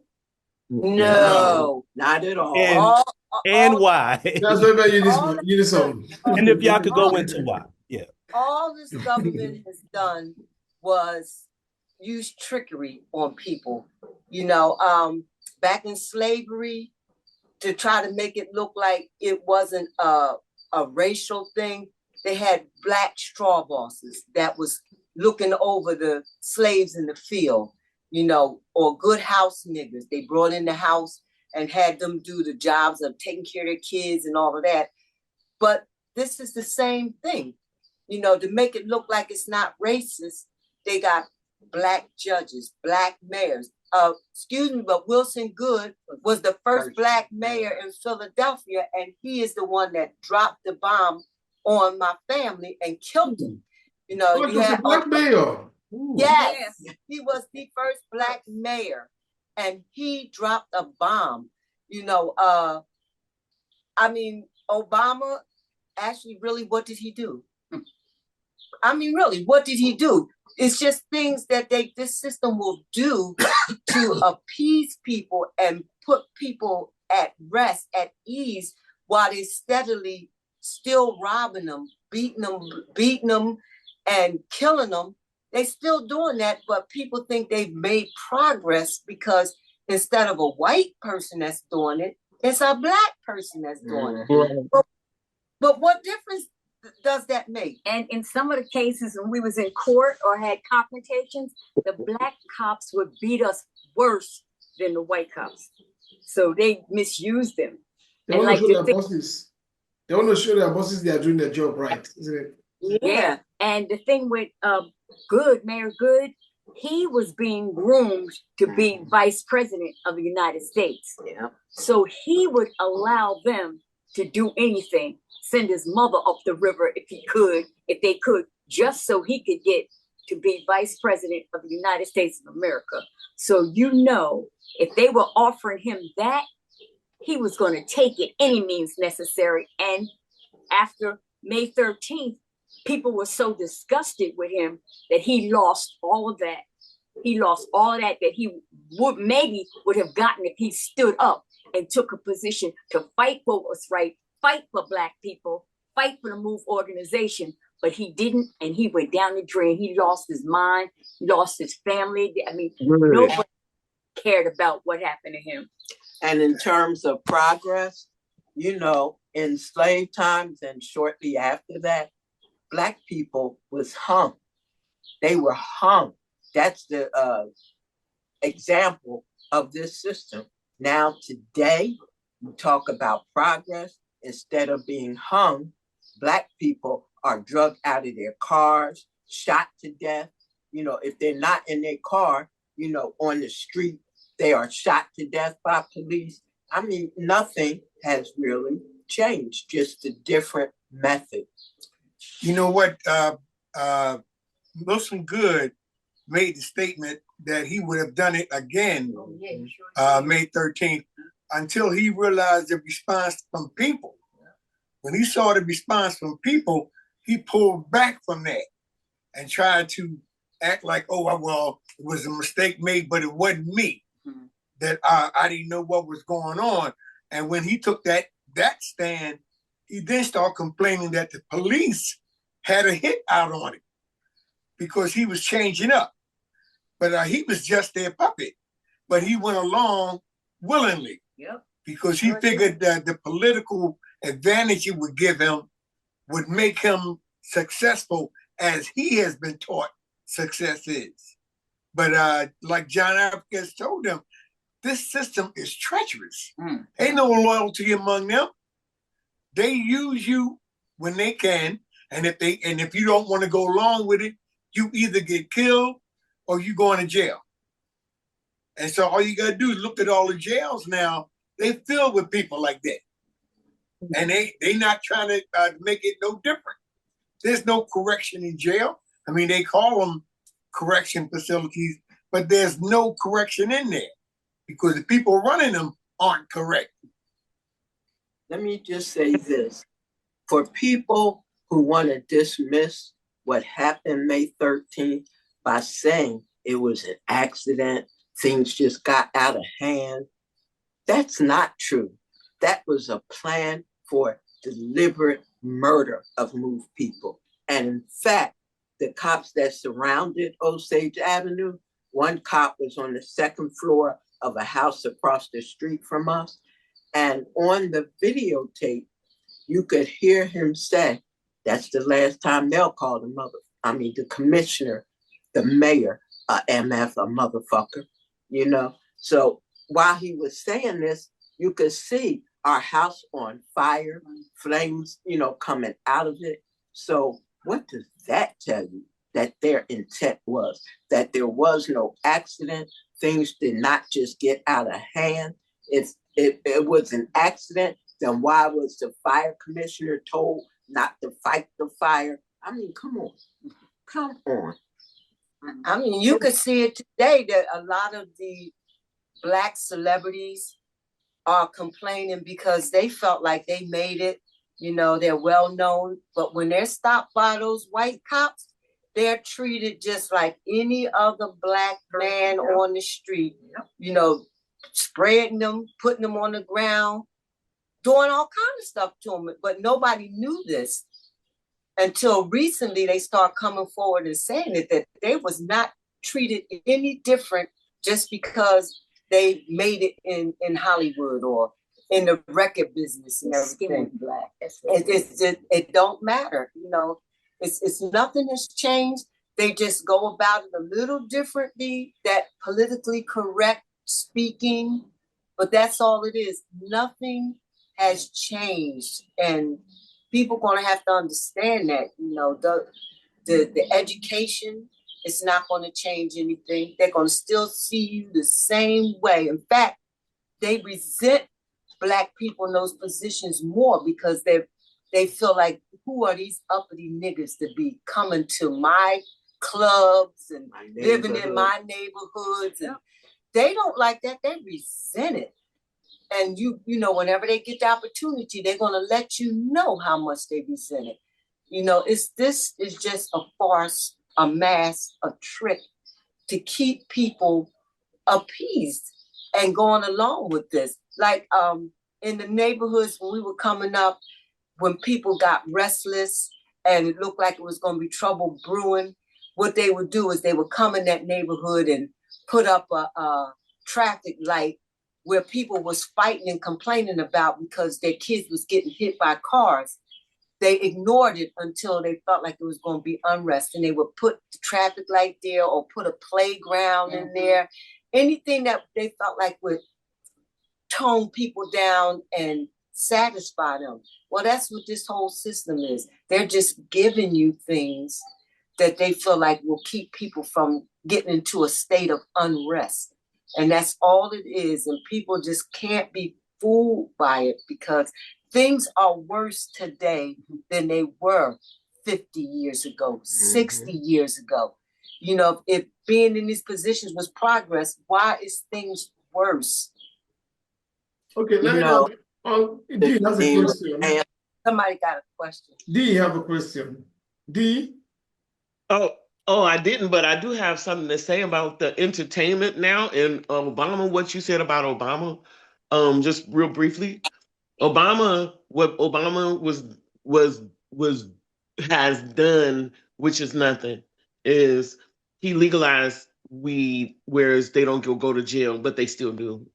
No, not at all. And why? That's very uniform. And if y'all could go into why. Yeah. All this government has done was use trickery on people. You know, back in slavery, to try to make it look like it wasn't a racial thing, they had black straw bosses that was looking over the slaves in the field, you know, or good house niggas. They brought in the house and had them do the jobs of taking care of their kids and all of that. But this is the same thing, you know, to make it look like it's not racist. They got black judges, black mayors. Excuse me, but Wilson Good was the first black mayor in Philadelphia, and he is the one that dropped the bomb on my family and killed him. You know, Oh, it was a black mayor. Yes, he was the first black mayor, and he dropped a bomb. You know, I mean, Obama actually, really, what did he do? I mean, really, what did he do? It's just things that this system will do to appease people and put people at rest, at ease, while they steadily still robbing them, beating them, and killing them. They still doing that, but people think they've made progress because instead of a white person that's doing it, it's a black person that's doing it. But what difference does that make? And in some of the cases when we was in court or had confrontations, the black cops would beat us worse than the white cops. So they misused them. They And want to like show their bosses. They want to show their bosses they are doing their job right, isn't it? Yeah. And the thing with Good, Mayor Good, he was being groomed to be vice president of the United States. Yeah. So he would allow them to do anything, send his mother up the river if they could, just so he could get to be vice president of the United States of America. So, you know, if they were offering him that, he was going to take it any means necessary. And after May 13th, people were so disgusted with him that he lost all of that. He lost all of that he would have gotten if he stood up and took a position to fight for what's right, fight for black people, fight for the MOVE organization. But he didn't, and he went down the drain. He lost his mind, he lost his family. I mean, nobody cared about what happened to him. And in terms of progress, you know, in slave times and shortly after that, black people was hung. They were hung. That's the example of this system. Now today, we talk about progress. Instead of being hung, black people are drugged out of their cars, shot to death. You know, if they're not in their car, you know, on the street, they are shot to death by police. I mean, nothing has really changed, just a different method. You know what? Wilson Good made the statement that he would have done it again May 13th until he realized the response from people. When he saw the response from people, he pulled back from that and tried to act like, oh, well, it was a mistake made, but it wasn't me. That I didn't know what was going on. And when he took that stand, he then started complaining that the police had a hit out on him because he was changing up. But he was just their puppet. But he went along willingly because he figured that the political advantage it would give him would make him successful as he has been taught success is. But like John Africa has told them, this system is treacherous. Ain't no loyalty among them. They use you when they can, and if you don't want to go along with it, you either get killed or you go into jail. And so all you gotta do is look at all the jails now. They filled with people like that, and they not trying to make it no different. There's no correction in jail. I mean, they call them correction facilities, but there's no correction in there because the people running them aren't correct. Let me just say this. For people who want to dismiss what happened May 13th by saying it was an accident, things just got out of hand, that's not true. That was a plan for deliberate murder of MOVE people. And in fact, the cops that surrounded Osage Avenue, one cop was on the second floor of a house across the street from us. And on the videotape, you could hear him say, that's the last time they'll call the commissioner, the mayor, a MF, a motherfucker, you know? So while he was saying this, you could see our house on fire, flames, coming out of it. So what does that tell you? That their intent was that there was no accident. Things did not just get out of hand. If it was an accident, then why was the fire commissioner told not to fight the fire? I mean, come on. Come on. I mean, you could see it today that a lot of the Black celebrities are complaining because they felt like they made it. They're well known, but when they're stopped by those white cops, they're treated just like any other Black man on the street, spreading them, putting them on the ground, doing all kinds of stuff to them. But nobody knew this until recently. They start coming forward and saying that they was not treated any different just because they made it in Hollywood or in the record business and everything. Black. It don't matter, It's nothing has changed. They just go about it a little differently. That politically correct speaking, but that's all it is. Nothing has changed, and people gonna have to understand that. The education is not going to change anything. They're going to still see you the same way. In fact, they resent Black people in those positions more because they feel like, who are these uppity niggas to be coming to my clubs and living in my neighborhoods? And they don't like that. They resent it. And whenever they get the opportunity, they're going to let you know how much they resent it. This is just a farce, a mask, a trick to keep people appeased and going along with this. Like in the neighborhoods when we were coming up, when people got restless and it looked like it was going to be trouble brewing, what they would do is they would come in that neighborhood and put up a traffic light where people was fighting and complaining about because their kids was getting hit by cars. They ignored it until they felt like it was going to be unrest, and they would put the traffic light there or put a playground in there. Anything that they felt like would tone people down and satisfy them. Well, that's what this whole system is. They're just giving you things that they feel like will keep people from getting into a state of unrest. And that's all it is. And people just can't be fooled by it because things are worse today than they were 50 years ago, 60 years ago. If being in these positions was progress, why is things worse? Okay, let me know. D has a question. Somebody got a question. D have a question. D? Oh, I didn't, but I do have something to say about the entertainment now and Obama, what you said about Obama. Just real briefly. What Obama has done, which is nothing, is he legalized weed, whereas they don't go to jail, but they still do.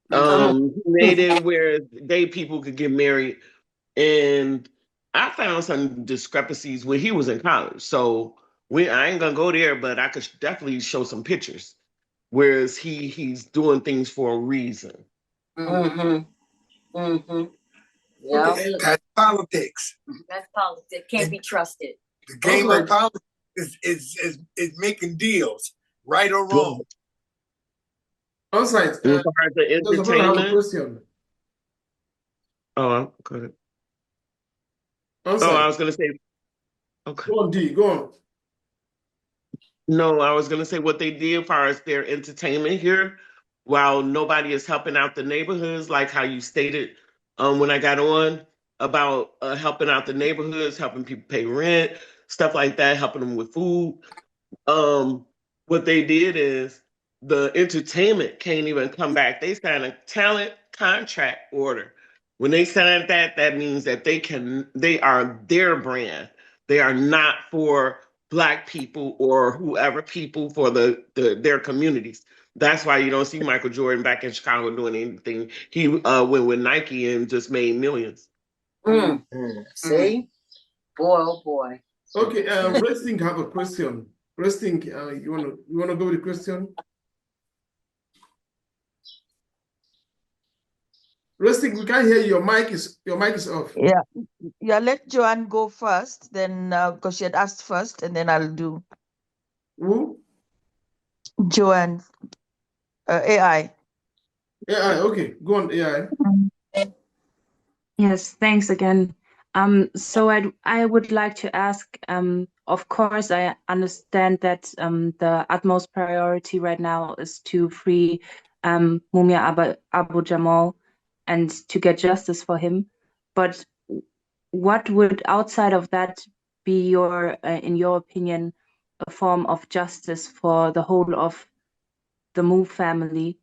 He made it where gay people could get married, and I found some discrepancies when he was in college. So I ain't gonna go there, but I could definitely show some pictures. Whereas he's doing things for a reason. Yeah. Okay, that's politics. That's politics. Can't be trusted. The game of politics is making deals, right or wrong. Outside. As far as the entertainment. I have a question. Oh, okay. Outside. Oh, I was gonna say. Okay. Go on, D. Go on. No, I was gonna say what they did as far as their entertainment here, while nobody is helping out the neighborhoods, like how you stated when I got on about helping out the neighborhoods, helping people pay rent, stuff like that, helping them with food. What they did is the entertainment can't even come back. They signed a talent contract order. When they sign that means that they are their brand. They are not for Black people or whoever people for their communities. That's why you don't see Michael Jordan back in Chicago doing anything. He went with Nike and just made millions. See? Boy, oh boy. Okay, Resting have a question. Resting, you wanna go with the question? Resting, we can't hear you. Your mic is off. Yeah, let Joanne go first, then because she had asked first, and then I'll do Who? Joanne, AI. AI, okay. Go on, AI. Yes, thanks again. So I would like to ask, of course, I understand that the utmost priority right now is to free Mumia Abu Jamal and to get justice for him. But what would outside of that be in your opinion, a form of justice for the whole of the Move family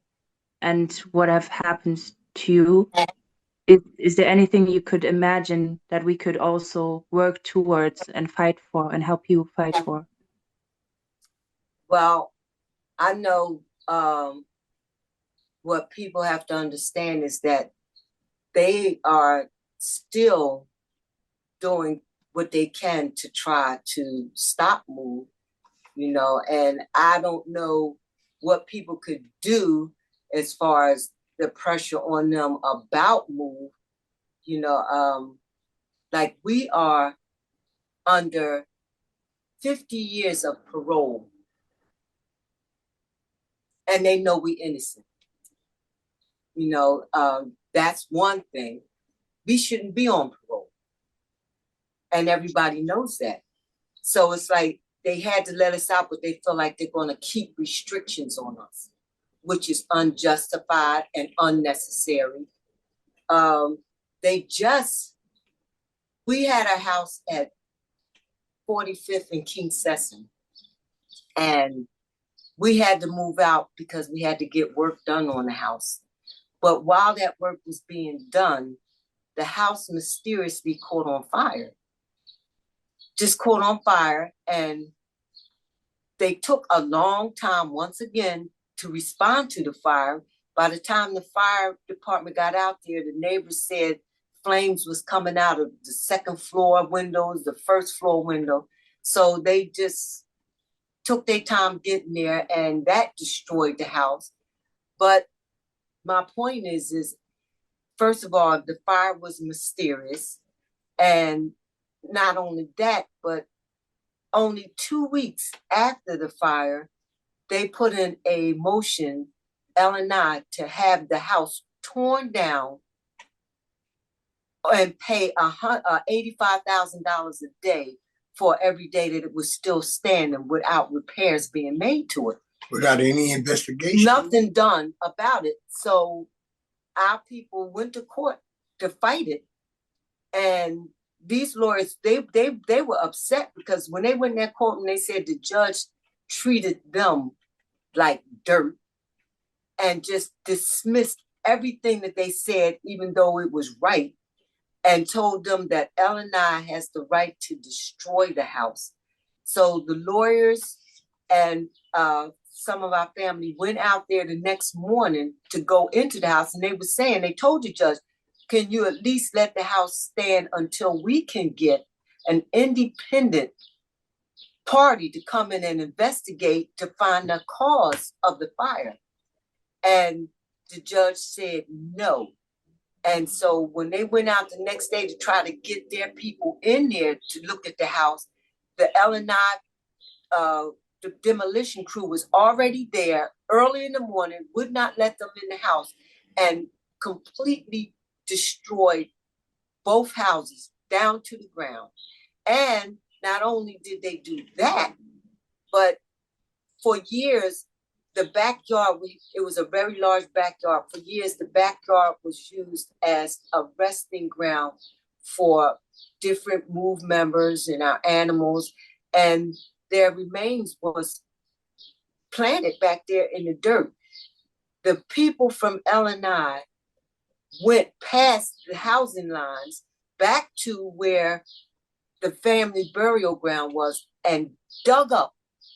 and what have happened to you? Is there anything you could imagine that we could also work towards and fight for and help you fight for? Well, I know what people have to understand is that they are still doing what they can to try to stop Move, and I don't know what people could do as far as the pressure on them about Move, like we are under 50 years of parole and they know we innocent. That's one thing. We shouldn't be on parole. And everybody knows that. So it's like they had to let us out, but they feel like they're going to keep restrictions on us, which is unjustified and unnecessary. We had a house at 45th and King Sessom, and we had to move out because we had to get work done on the house. But while that work was being done, the house mysteriously caught on fire. Just caught on fire, and they took a long time once again to respond to the fire. By the time the fire department got out there, the neighbors said flames was coming out of the second floor windows, the first floor window. So they just took their time getting there, and that destroyed the house. But my point is first of all, the fire was mysterious. And not only that, but only 2 weeks after the fire, they put in a motion, L&I, to have the house torn down and pay $85,000 a day for every day that it was still standing without repairs being made to it. Without any investigation. Nothing done about it. So our people went to court to fight it. And these lawyers, they were upset because when they went in that court and they said the judge treated them like dirt and just dismissed everything that they said, even though it was right, and told them that L&I has the right to destroy the house. So the lawyers and some of our family went out there the next morning to go into the house, and they told the judge, can you at least let the house stand until we can get an independent party to come in and investigate to find the cause of the fire? And the judge said no. And so when they went out the next day to try to get their people in there to look at the house, the L&I, the demolition crew was already there early in the morning, would not let them in the house, and completely destroyed both houses down to the ground. And not only did they do that, but for years, the backyard, it was a very large backyard. For years, the backyard was used as a resting ground for different Move members and our animals. And their remains was planted back there in the dirt. The people from L&I went past the housing lines back to where the family burial ground was and dug up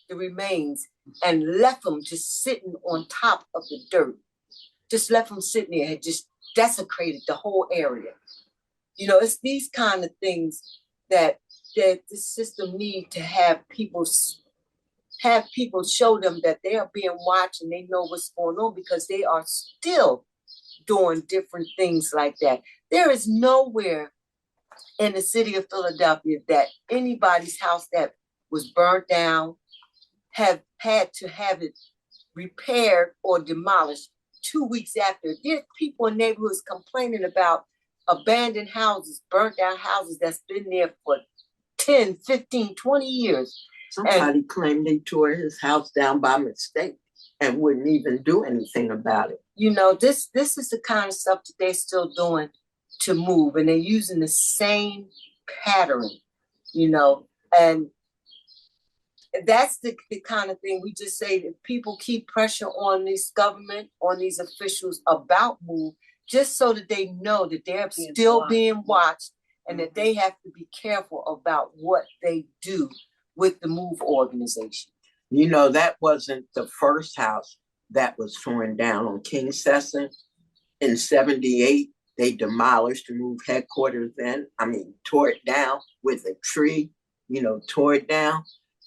the remains and left them just sitting on top of the dirt. Just left them sitting there, had just desecrated the whole area. You know, it's these kind of things that this system need to have people show them that they are being watched and they know what's going on, because they are still doing different things like that. There is nowhere in the city of Philadelphia that anybody's house that was burnt down have had to have it repaired or demolished 2 weeks after. There's people in neighborhoods complaining about abandoned houses, burnt down houses that's been there for 10, 15, 20 years. Somebody claimed they tore his house down by mistake and wouldn't even do anything about it. You know, this is the kind of stuff that they're still doing to move, and they're using the same pattern, you know, and that's the kind of thing we just say that people keep pressure on this government, on these officials about move, just so that they know that they're still being watched and that they have to be careful about what they do with the move organization. You know, that wasn't the first house that was torn down on King Sesson. In 78, they demolished the move headquarters tore it down with a tree, you know, tore it down.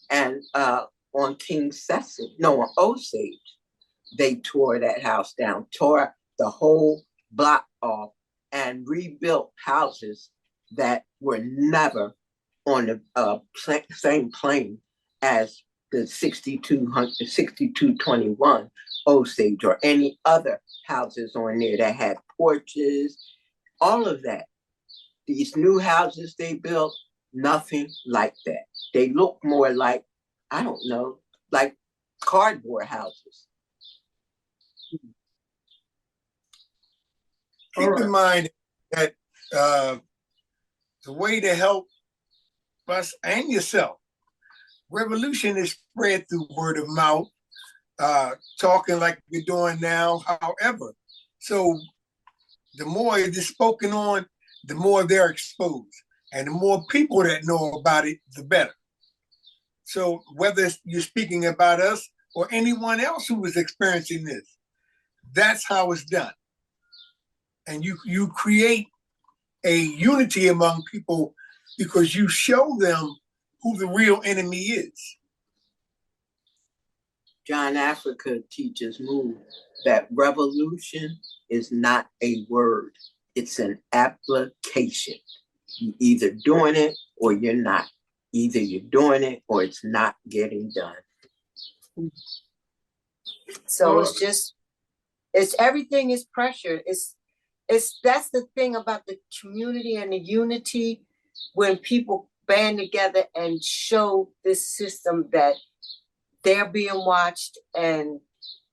And on King Sesson, on Osage, they tore that house down, tore the whole block off and rebuilt houses that were never on the same plane as the 6221 Osage or any other houses on there that had porches, all of that. These new houses they built, nothing like that. They look more like, I don't know, like cardboard houses. Keep in mind that the way to help us and yourself, revolution is spread through word of mouth, talking like we're doing now, however. So the more it is spoken on, the more they're exposed. And the more people that know about it, the better. So whether you're speaking about us or anyone else who is experiencing this, that's how it's done. And you create a unity among people because you show them who the real enemy is. John Africa teaches Move that revolution is not a word, it's an application. You're either doing it or you're not. Either you're doing it or it's not getting done. So it's everything is pressure. That's the thing about the community and the unity, when people band together and show this system that they're being watched and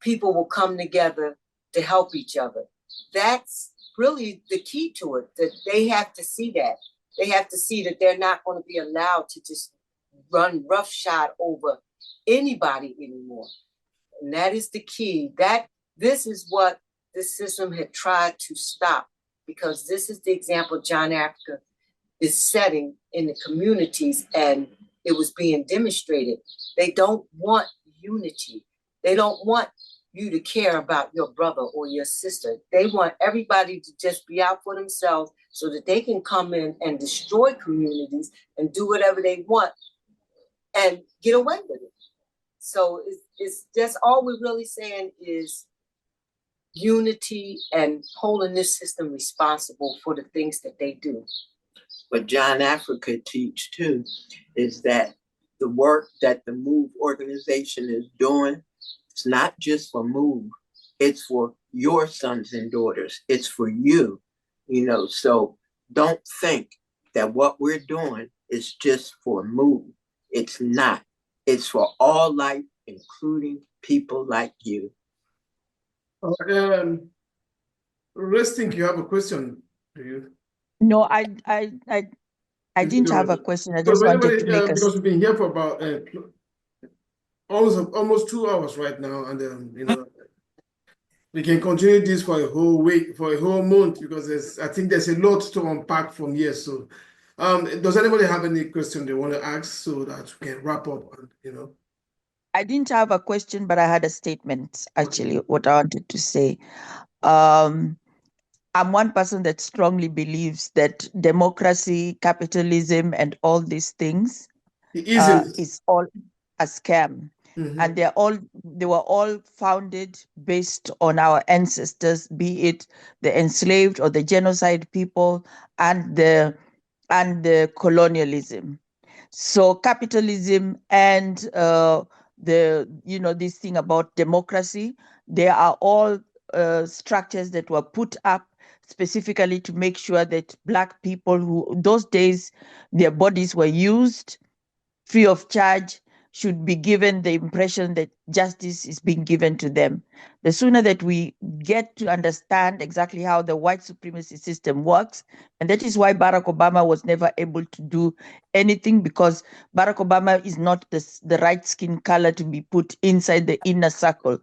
people will come together to help each other. That's really the key to it, that they have to see that. They have to see that they're not going to be allowed to just run roughshod over anybody anymore. And that is the key. This is what this system had tried to stop, because this is the example John Africa is setting in the communities, and it was being demonstrated. They don't want unity. They don't want you to care about your brother or your sister. They want everybody to just be out for themselves so that they can come in and destroy communities and do whatever they want and get away with it. So it's just all we're really saying is unity and holding this system responsible for the things that they do. What John Africa teach too is that the work that the Move organization is doing, it's not just for Move, it's for your sons and daughters. It's for you, you know, so don't think that what we're doing is just for Move. It's not. It's for all life, including people like you. Resting, you have a question, do you? No, I didn't have a question. I just wanted to make a because we've been here for about almost 2 hours right now, and you know, we can continue this for a whole week, for a whole month, because I think there's a lot to unpack from here. So Does anybody have any question they want to ask so that we can wrap up? And I didn't have a question, but I had a statement, actually, what I wanted to say. Um, I'm one person that strongly believes that democracy, capitalism, and all these things is all a scam. And they were all founded based on our ancestors, be it the enslaved or the genocide people and the colonialism. So capitalism and this thing about democracy, they are all structures that were put up specifically to make sure that Black people, who those days their bodies were used free of charge, should be given the impression that justice is being given to them. The sooner that we get to understand exactly how the white supremacy system works, and that is why Barack Obama was never able to do anything, because Barack Obama is not the right skin color to be put inside the inner circle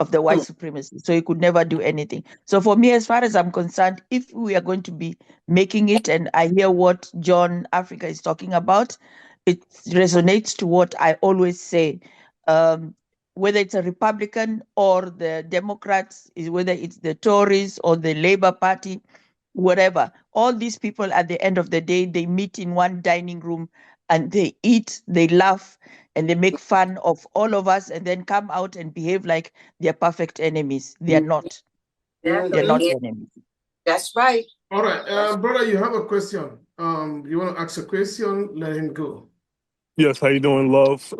of the white supremacy. So he could never do anything. So for me, as far as I'm concerned, if we are going to be making it, and I hear what John Africa is talking about, it resonates to what I always say. Whether it's a Republican or the Democrats, whether it's the Tories or the Labour Party, whatever, all these people at the end of the day, they meet in one dining room and they eat, they laugh, and they make fun of all of us, and then come out and behave like they're perfect enemies. They are not. They're not enemies. That's right. All right, brother, you have a question. You want to ask a question? Let him go. Yes, how you doing, love?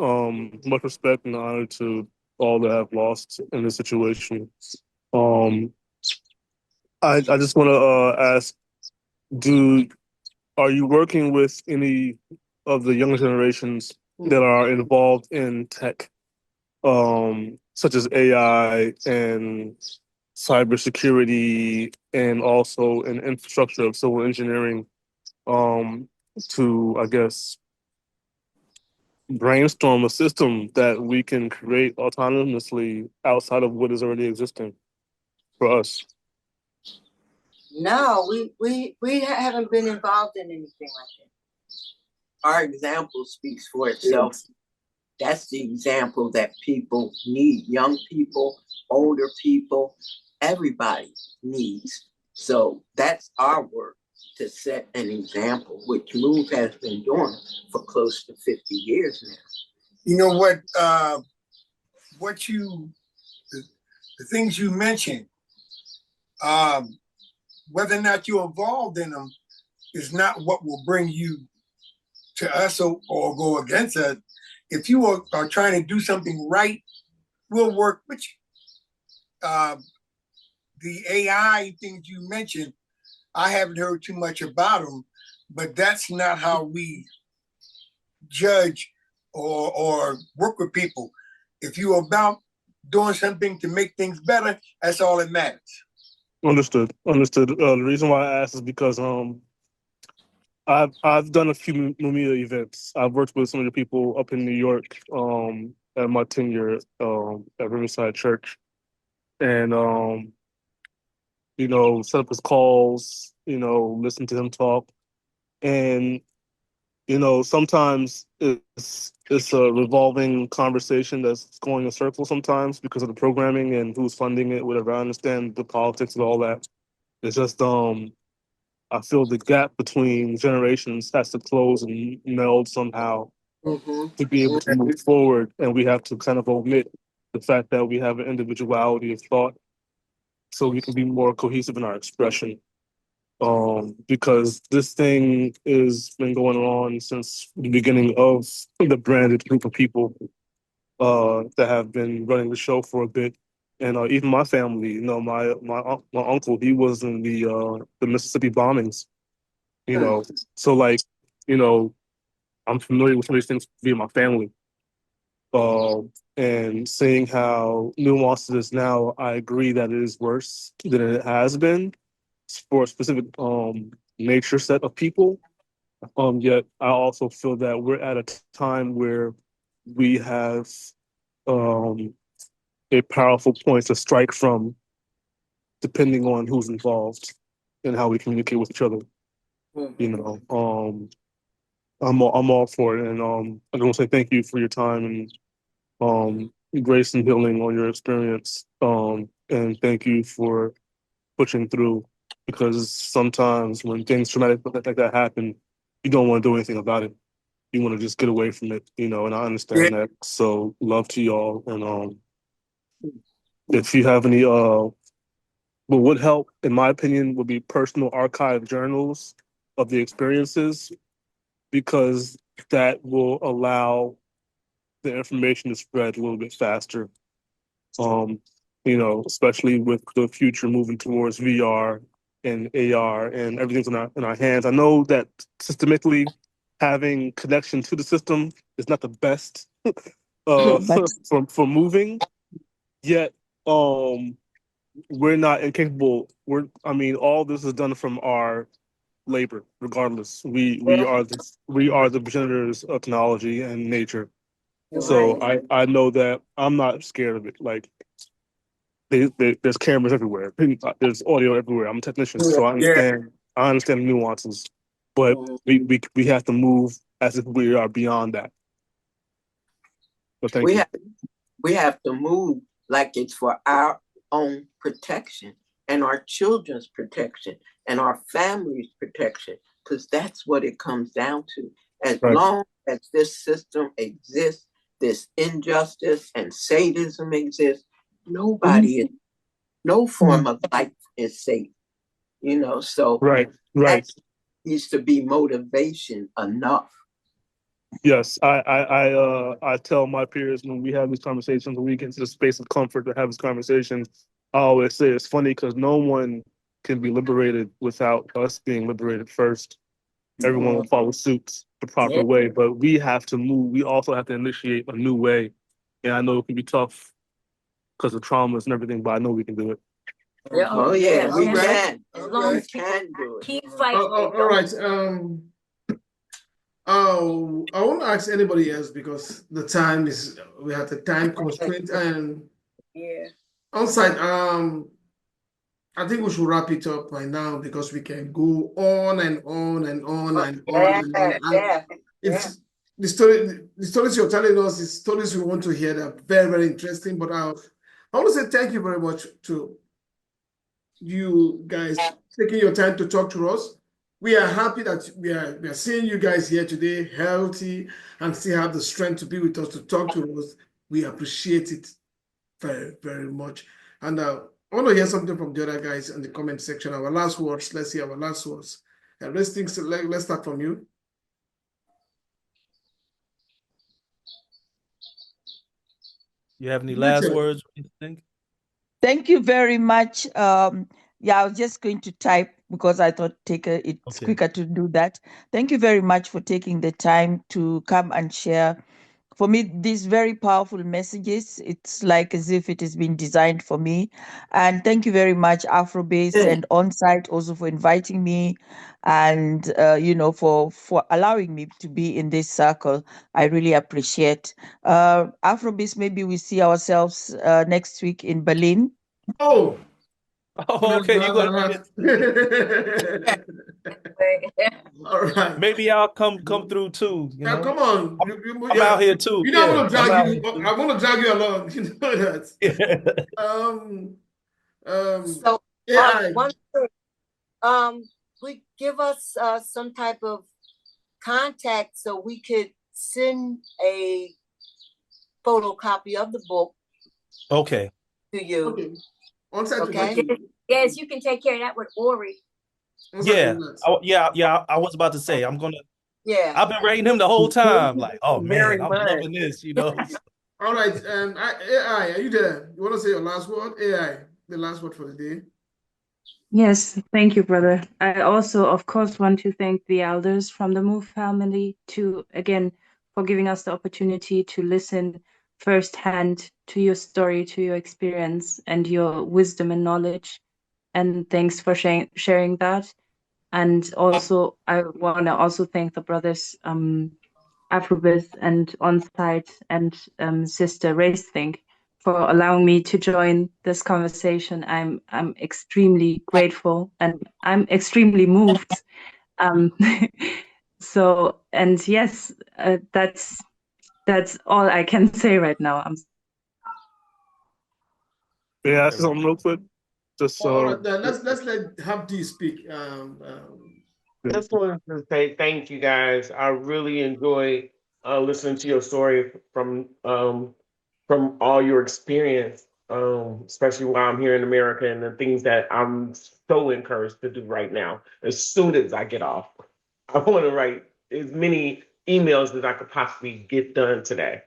Much respect and honor to all that have lost in this situation. Um, I just want to ask, do are you working with any of the younger generations that are involved in tech, such as AI and cybersecurity, and also in infrastructure of civil engineering, to, I guess, brainstorm a system that we can create autonomously outside of what is already existing for us? No, we haven't been involved in anything like that. Our example speaks for itself. That's the example that people need. Young people, older people, everybody needs. So that's our work, to set an example, which Move has been doing for close to 50 years now. You know what? The things you mentioned, whether or not you're involved in them, is not what will bring you to us or go against us. If you are trying to do something right, we'll work with you. The AI things you mentioned, I haven't heard too much about them, but that's not how we judge or work with people. If you're about doing something to make things better, that's all that matters. Understood. The reason why I asked is because I've done a few Mumia events. I've worked with some of the people up in New York at my tenure at Riverside Church, and set up his calls, listen to him talk, and sometimes it's a revolving conversation that's going in circles sometimes because of the programming and who's funding it, whatever. I understand the politics and all that. It's just I feel the gap between generations has to close and meld somehow to be able to move forward, and we have to kind of omit the fact that we have an individuality of thought so we can be more cohesive in our expression. Because this thing has been going on since the beginning of the branded group of people that have been running the show for a bit. And even my family, my uncle, he was in the Mississippi bombings. So like, you know, I'm familiar with some of these things via my family. And seeing how nuanced it is now, I agree that it is worse than it has been for a specific nature set of people. Yet I also feel that we're at a time where we have um, a powerful point to strike from, depending on who's involved and how we communicate with each other. You know, I'm all for it, and I want to say thank you for your time and grace and healing on your experience. And thank you for pushing through, because sometimes when things traumatic like that happen, you don't want to do anything about it. You want to just get away from it, you know, and I Yeah. understand that. So love to y'all. And if you have any what would help, in my opinion, would be personal archive journals of the experiences, because that will allow the information to spread a little bit faster. Um, you know, especially with the future moving towards VR and AR and everything's in our hands. I know that systemically having connection to the system is not the best But for moving, yet we're not incapable. I mean, all this is done from our labor, regardless. We are the progenitors of technology and nature. You're So right. I know that I'm not scared of it. Like there's cameras everywhere. There's audio everywhere. I'm a technician, so Yeah. I understand the nuances, but we have to move as if we are beyond that. But thank We you. have we have to move like it's for our own protection and our children's protection and our family's protection, because that's what it comes down to. As Right. long as this system exists, this injustice and sadism exists, nobody is, no form of life is safe, you know. So Right. that needs to be motivation enough. Yes, I tell my peers when we have these conversations, when we get into the space of comfort to have these conversations, I always say it's funny because no one can be liberated without us being liberated first. Everyone will follow suit the proper Yeah. way, but we have to move. We also have to initiate a new way. And I know it can be tough because of traumas and everything, but I know we can do it. Yeah. Oh yeah, we Okay. can. As long We as you can do it. keep fighting. All right. Oh, I won't ask anybody else because we have the time constraint and Yeah. on site. I think we should wrap it up by now because we can go on and on and on and on Yeah. and on. And Yeah. it's the stories you're telling us is stories we want to hear that are very, very interesting. But I want to say thank you very much to you guys taking your time to talk to us. We are happy that we are seeing you guys here today, healthy, and still have the strength to be with us to talk to us. We appreciate it very, very much. And I want to hear something from the other guys in the comment section. Our last words. Let's hear our last words. Let's start from you. You have any last words? What do you think? Thank you very much. Yeah, I was just going to type because I thought it's quicker to do that. Thank you very much for taking the time to come and share. For me, these very powerful messages, it's like as if it has been designed for me. And thank you very much, Afrobase and On-Site, also for inviting me and, for allowing me to be in this circle. I really appreciate. Afrobase, maybe we see ourselves next week in Berlin. Oh, okay. You're going to. All right. Maybe I'll come through too. You Now, know, come on. I'm out here too. You know, Yeah, I'm I'm out gonna drag here you. too. I'm gonna drag you along. You know that. Yeah. So AI. one thing, we give us some type of contact so we could send a photocopy of the book Okay. to you. Okay. On-site. Okay. Yes, you can take care of that with Ori. Yeah. I was about to say I'm gonna. Yeah. I've been rating him the whole time. Like, oh Very man, I'm much. loving this. You know. All right. AI, are you there? You want to say your last word? AI, the last word for the day. Yes, thank you, brother. I also, of course, want to thank the elders from the Move family for giving us the opportunity to listen firsthand to your story, to your experience, and your wisdom and knowledge. And thanks for sharing that. And also, I want to also thank the brothers Afrobiz and On-Site and Sister Racethink for allowing me to join this conversation. I'm extremely grateful and I'm extremely moved So, and yes, that's all I can say right now. Yeah, I say something real quick. Just All right, then let's let Habdi speak. Just wanted to say thank you guys. I really enjoy listening to your story from all your experience, especially while I'm here in America and the things that I'm so encouraged to do right now. As soon as I get off, I want to write as many emails as I could possibly get done today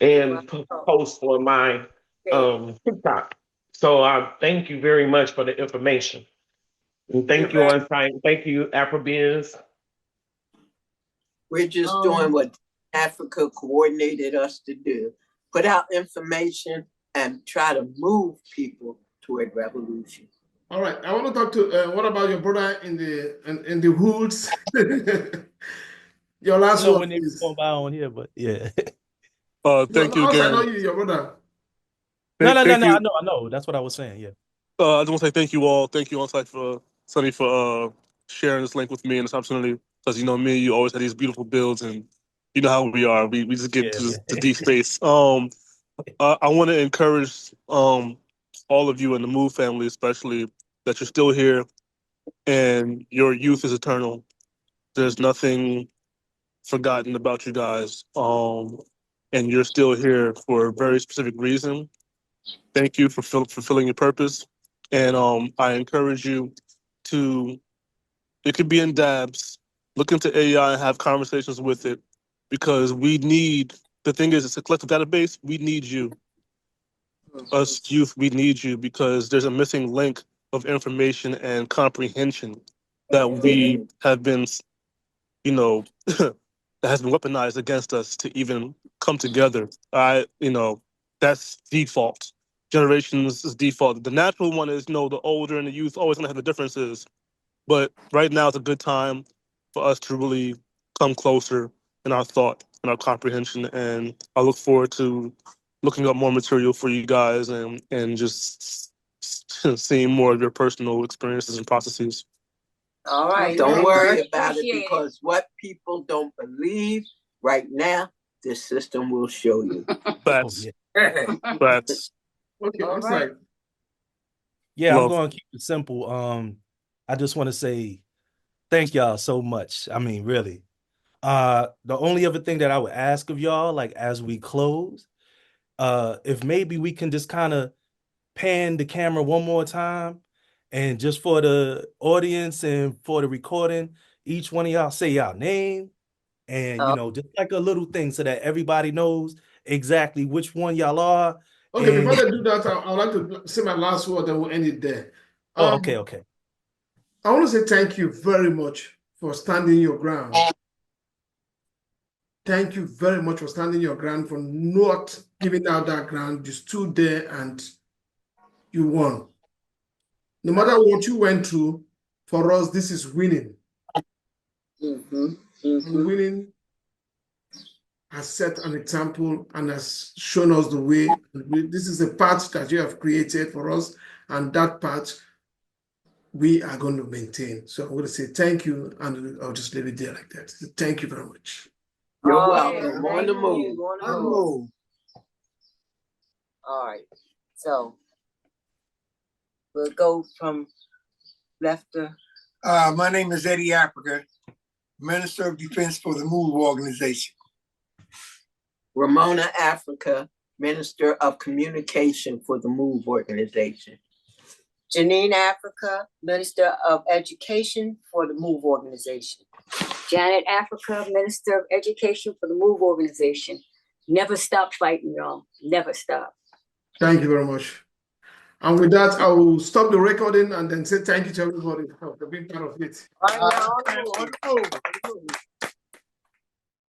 and post on my TikTok. So thank you very much for the information. And thank you on site. Thank you, Afrobiz. We're just doing what Africa coordinated us to do. Put out information and try to move people toward revolution. All right, I want to talk to. What about your brother in the hoods? Your last word, when they was please. going by on here, but yeah. Thank you Also, I again. know you, your brother. No, Thank you. I know. That's what I was saying. Yeah. I just want to say thank you all. Thank you on site for Sonny for sharing this link with me and this opportunity. Because you know me, you always have these beautiful builds, and you know how we are. We just get to deep space. I want to encourage all of you in the Move family, especially, that you're still here, and your youth is eternal. There's nothing forgotten about you guys, and you're still here for a very specific reason. Thank you for fulfilling your purpose. And I encourage you to, it could be in dabs, look into AI and have conversations with it, because we need, the thing is, it's a collective database. We need you. Us youth, we need you, because there's a missing link of information and comprehension that we have been, you know, that has been weaponized against us to even come together. That's default. Generations is default. The natural one is, the older and the youth always gonna have the differences. But right now is a good time for us to really come closer in our thought and our comprehension. And I look forward to looking up more material for you guys and just seeing more of your personal experiences and processes. All right, don't worry about it, because what people don't believe right now, this system will show you. Facts. Facts. Okay, All I'm right. sorry. Yeah, Love. I'm going to keep it simple. I just want to say thank y'all so much. I mean, really. The only other thing that I would ask of y'all, like as we close, if maybe we can just kind of pan the camera one more time, and just for the audience and for the recording, each one of y'all say y'all name, and just like a little thing so that everybody knows exactly which one y'all are. Okay, And before they do that, I would like to say my last word and we'll end it there. okay. I want to say thank you very much for standing your ground. Thank you very much for standing your ground, for not giving out that ground. You stood there and you won. No matter what you went through, for us, this is winning. And winning has set an example and has shown us the way. This is the path that you have created for us, and that path we are going to maintain. So I'm going to say thank you, and I'll just leave it there like that. So thank you very much. You're welcome. On the move. On the move. All right. So we'll go from left to. My name is Eddie Africa, Minister of Defense for the MOVE organization. Ramona Africa, Minister of Communication for the MOVE organization. Janine Africa, Minister of Education for the MOVE organization. Janet Africa, Minister of Education for the MOVE organization. Never stop fighting, y'all. Never stop. Thank you very much. And with that, I will stop the recording and then say thank you to everybody for being part of it. All right, now, on the move.